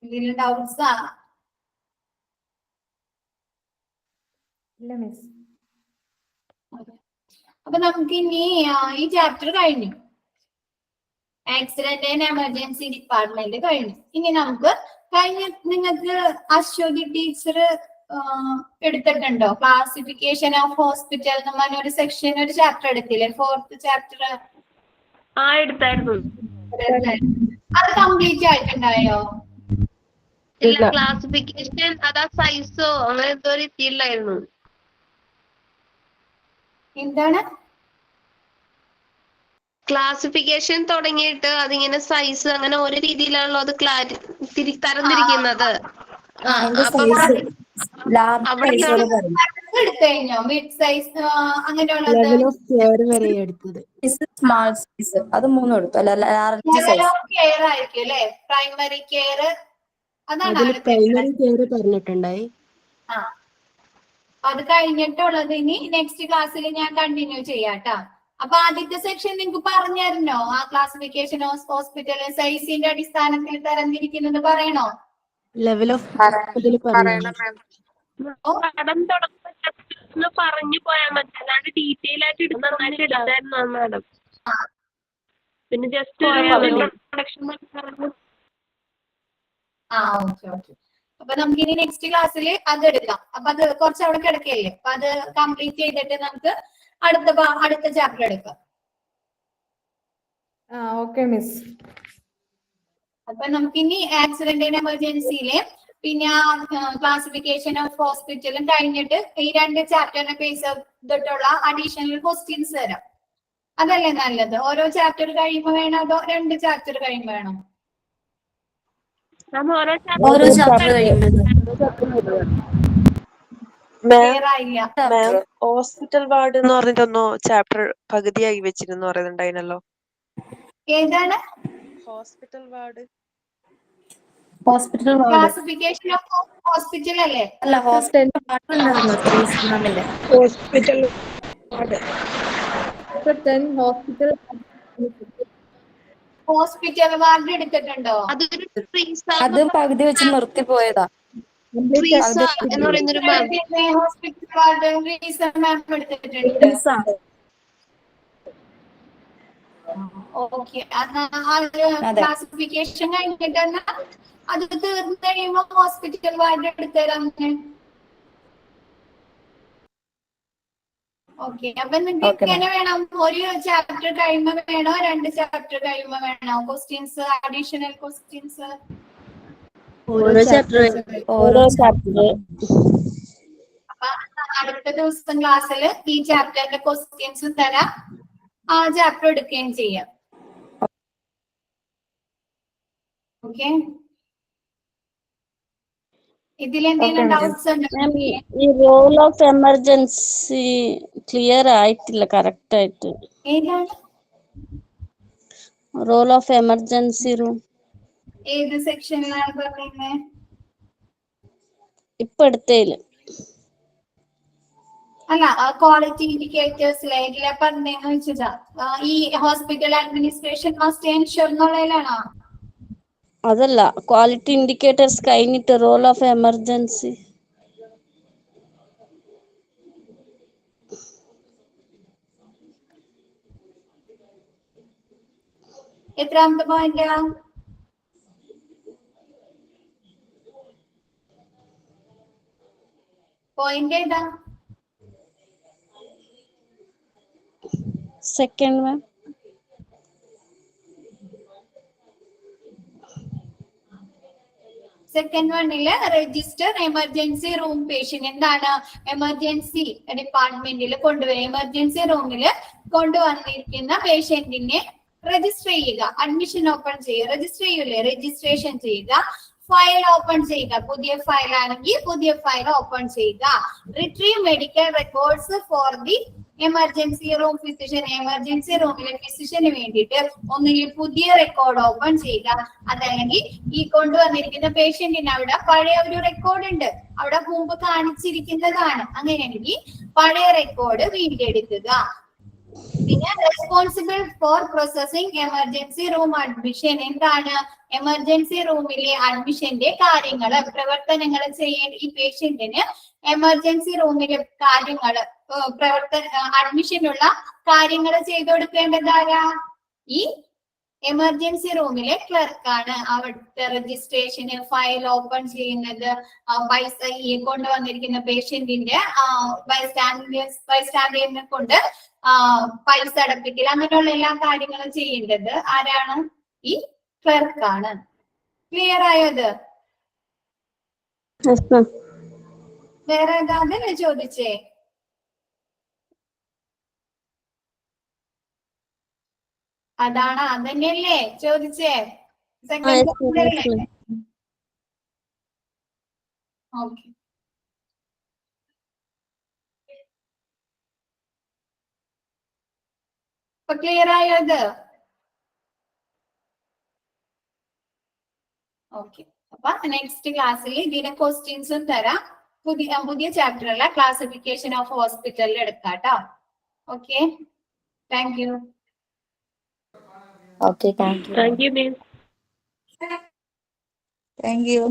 എന്തെങ്കിലും ഡൗട്ട്സാ? ഇല്ല മിസ്. അപ്പൊ നമുക്ക് ഇനി ഈ ചാപ്റ്റർ കഴിഞ്ഞു. ആക്സിഡന്റ് ആൻഡ് എമർജൻസി ഡിപ്പാർട്ട്മെന്റ് കഴിഞ്ഞു. ഇനി നമുക്ക് നിങ്ങൾക്ക് അശ്വതി ടീച്ചർ എടുത്തിട്ടുണ്ടോ? ക്ലാസിഫിക്കേഷൻ ഓഫ് ഹോസ്പിറ്റൽ എന്ന് പറഞ്ഞ ഒരു സെക്ഷൻ, ഒരു ചാപ്റ്റർ എടുത്തില്ലേ? 4th chapter. എടുത്തായിരുന്നു. അത് കംപ്ലീറ്റ് ആയിട്ടുണ്ടായോ? ക്ലാസിഫിക്കേഷൻ അതാ സൈസോ അങ്ങനെ എന്തോ എത്തിയില്ലായിരുന്നു. എന്താണ് ക്ലാസിഫിക്കേഷൻ തുടങ്ങിയിട്ട് അതിങ്ങനെ സൈസ് അങ്ങനെ ഓരോ രീതിയിലാണല്ലോ അത് തരംതിരിക്കുന്നത്. എടുത്തുകഴിഞ്ഞോ? മിഡ് സൈസ് അങ്ങനെയുള്ളത് സ്മാൾ സൈസ് അത് 3 എടുത്തു. കെയർ ആയിരിക്കും അല്ലെ? പ്രൈമറി കെയർ അതാണ് പറഞ്ഞിട്ടുണ്ടായി. അത് കഴിഞ്ഞിട്ടുള്ളത് ഇനി നെക്സ്റ്റ് ക്ലാസ്സിൽ ഞാൻ കണ്ടിന്യൂ ചെയ്യാട്ടോ. അപ്പൊ ആദ്യത്തെ സെക്ഷൻ നിങ്ങൾക്ക് പറഞ്ഞായിരുന്നോ? ആ ക്ലാസിഫിക്കേഷൻ ഓഫ് ഹോസ്പിറ്റൽ സൈസിന്റെ അടിസ്ഥാനത്തിൽ തരംതിരിക്കുന്നത് പറയണോ? ലെവൽ ഓഫ് പറഞ്ഞു പോയാൽ മതി, അല്ലാണ്ട് ഡീറ്റെയിൽ ആയിട്ട് നന്നായിട്ട് എടുത്തായിരുന്നു മാഡം. പിന്നെ ജസ്റ്റ് ഓക്കെ. അപ്പൊ നമുക്ക് ഇനി നെക്സ്റ്റ് ക്ലാസ്സിൽ അത് എടുക്കാം. അപ്പൊ അത് കുറച്ച് അവിടെ കിടക്കല്ലേ, അപ്പൊ അത് കംപ്ലീറ്റ് ചെയ്തിട്ട് നമുക്ക് അടുത്ത ചാപ്റ്റർ എടുക്കാം. Okay miss. അപ്പൊ നമുക്കിനി ആക്സിഡന്റ് ആൻഡ് എമർജൻസിയിലെ പിന്നെ ക്ലാസിഫിക്കേഷൻ ഓഫ് ഹോസ്പിറ്റലും കഴിഞ്ഞിട്ട് ഈ 2 ചാപ്റ്ററിനെ ബേസ് ചെയ്തിട്ടുള്ള അഡീഷണൽ ക്വസ്റ്റ്യൻസ് തരാം. അതല്ലേ നല്ലത്? ഓരോ ചാപ്റ്റർ കഴിയുമ്പോൾ വേണോ അതോ 2 ചാപ്റ്റർ കഴിയുമ്പോൾ വേണോ? ഓരോ ചാപ്റ്റർ ഹോസ്പിറ്റൽ വാർഡ് എന്ന് പറഞ്ഞിട്ടൊന്നോ ചാപ്റ്റർ പകുതിയായി വെച്ചിരുന്നു പറയുന്നുണ്ടായിരുന്നല്ലോ. ഏതാണ് hospital ward? Hospital ward classification of hospital അല്ലേ? അല്ല ഹോസ്പിറ്റൽ വാർഡ് ഉണ്ടായിരുന്നു 3 ഹോസ്പിറ്റൽ വാർഡ്. ഹോസ്പിറ്റൽ വാർഡ് എടുത്തിട്ടുണ്ടോ? അതൊരു അത് പകുതി വെച്ച് നിർത്തി പോയതാ. ട്രീസ എന്ന് പറയുന്നൊരു മാം. ഹോസ്പിറ്റൽ വാർഡ് റീസൺ മാം എടുത്തിട്ടുണ്ട്. ഓക്കെ, ക്ലാസിഫിക്കേഷൻ കഴിഞ്ഞിട്ട് അത് തീർന്നു കഴിയുമ്പോ ഹോസ്പിറ്റൽ വാർഡ് എടുത്തരാം. ഓക്കെ, അപ്പൊ നിങ്ങൾക്ക് എങ്ങനെ വേണം? ഒരു ചാപ്റ്റർ കഴിയുമ്പോ വേണോ, 2 ചാപ്റ്റർ കഴിയുമ്പോ വേണോ ക്വസ്റ്റ്യൻസ്, അഡീഷണൽ ക്വസ്റ്റ്യൻസ്? ഓരോ ചാപ്റ്റർ അപ്പൊ അടുത്ത ദിവസം ക്ലാസ്സിൽ ഈ ചാപ്റ്ററിന്റെ ക്വസ്റ്റ്യൻസ് തരാം, ആ ചാപ്റ്റർ എടുക്കുകയും ചെയ്യാം. ഓക്കെ, ഇതിലെന്തെങ്കിലും ഡൗട്ട്സ് ഉണ്ടോ? ഈ റോൾ ഓഫ് എമർജൻസി ക്ലിയർ ആയിട്ടില്ല കറക്റ്റ് ആയിട്ട്. ഏതാണ് റോൾ ഓഫ് എമർജൻസി റൂം ഏത് സെക്ഷനിലാണ് പറയുന്നത്? ഇപ്പൊ എടുത്തേല് അല്ല, ക്വാളിറ്റി ഇൻഡിക്കേറ്റേഴ്സിലെ ഇതിലെ പറഞ്ഞെന്ന് വെച്ചാ ഈ ഹോസ്പിറ്റൽ അഡ്മിനിസ്ട്രേഷൻ മസ്റ്റ് എൻഷുർ എന്നുള്ളതിലാണോ? അതല്ല, ക്വാളിറ്റി ഇൻഡിക്കേറ്റേഴ്സ് കഴിഞ്ഞിട്ട് റോൾ ഓഫ് എമർജൻസി. എത്രാമത്തെ പോയിന്റ്? പോയിന്റ് ഏതാ? Second ma'am. സെക്കൻഡ് വണ്ണില് രജിസ്റ്റർ എമർജൻസി റൂം പേഷ്യന്റ്. എന്താണ് എമർജൻസി ഡിപ്പാർട്ട്മെന്റിൽ എമർജൻസി റൂമിൽ കൊണ്ടുവന്നിരിക്കുന്ന പേഷ്യന്റിനെ രജിസ്റ്റർ ചെയ്യുക, അഡ്മിഷൻ ഓപ്പൺ ചെയ്യുക, രജിസ്റ്റർ ചെയ്യൂലേ, രജിസ്ട്രേഷൻ ചെയ്യുക, ഫയൽ ഓപ്പൺ ചെയ്യുക, പുതിയ ഫയൽ ആണെങ്കിൽ പുതിയ ഫയൽ ഓപ്പൺ ചെയ്യുക, retrieve medical records for the emergency room physician. Emergency റൂമിലെ ഫിസിഷ്യന് വേണ്ടിയിട്ട് ഒന്നുകിൽ പുതിയ റെക്കോർഡ് ഓപ്പൺ ചെയ്യുക, അതല്ലെങ്കിൽ ഈ കൊണ്ടുവന്നിരിക്കുന്ന പേഷ്യന്റിന് അവിടെ പഴയ ഒരു റെക്കോർഡ് ഉണ്ട്, അവിടെ മുമ്പ് കാണിച്ചിരിക്കുന്നതാണ്, അങ്ങനെയാണെങ്കിൽ പഴയ റെക്കോർഡ് വീണ്ടെടുക്കുക. പിന്നെ responsible for processing emergency room admission. എന്താണ് എമർജൻസി റൂമിലെ അഡ്മിഷന്റെ കാര്യങ്ങള്, പ്രവർത്തനങ്ങൾ ചെയ്യേണ്ട ഈ പേഷ്യന്റിന് എമർജൻസി റൂമിലെ കാര്യങ്ങള്, അഡ്മിഷനുള്ള കാര്യങ്ങൾ ചെയ്തു കൊടുക്കേണ്ടതാരാ? ഈ എമർജൻസി റൂമിലെ ക്ലർക്കാണ്. അവിടുത്തെ രജിസ്ട്രേഷന്, ഫയൽ ഓപ്പൺ ചെയ്യുന്നത്, പൈസ ഈ കൊണ്ടുവന്നിരിക്കുന്ന പേഷ്യന്റിന്റെ ബൈസ്റ്റാൻഡേഴ്സിനെ കൊണ്ട് പൈസ അടപ്പിക്കൽ, അങ്ങനെയുള്ള എല്ലാ കാര്യങ്ങളും ചെയ്യേണ്ടത് ആരാണ്? ഈ ക്ലർക്കാണ്. ക്ലിയർ ആയത്? വേറെ ഏതാ ചോദിച്ചേ? അതാണ്, അതന്നെയല്ലേ ചോദിച്ചേ? Second okay. ഇപ്പൊ ക്ലിയർ ആയോ ഇത്? ഓക്കെ, അപ്പൊ നെക്സ്റ്റ് ക്ലാസ്സിൽ ഇതിന്റെ ക്വസ്റ്റ്യൻസും തരാം. പുതിയ ചാപ്റ്ററിലെ ക്ലാസിഫിക്കേഷൻ ഓഫ് ഹോസ്പിറ്റലിൽ എടുക്കാട്ടോ. Okay, thank you. Okay, thank you. Thank you ma'am. Thank U.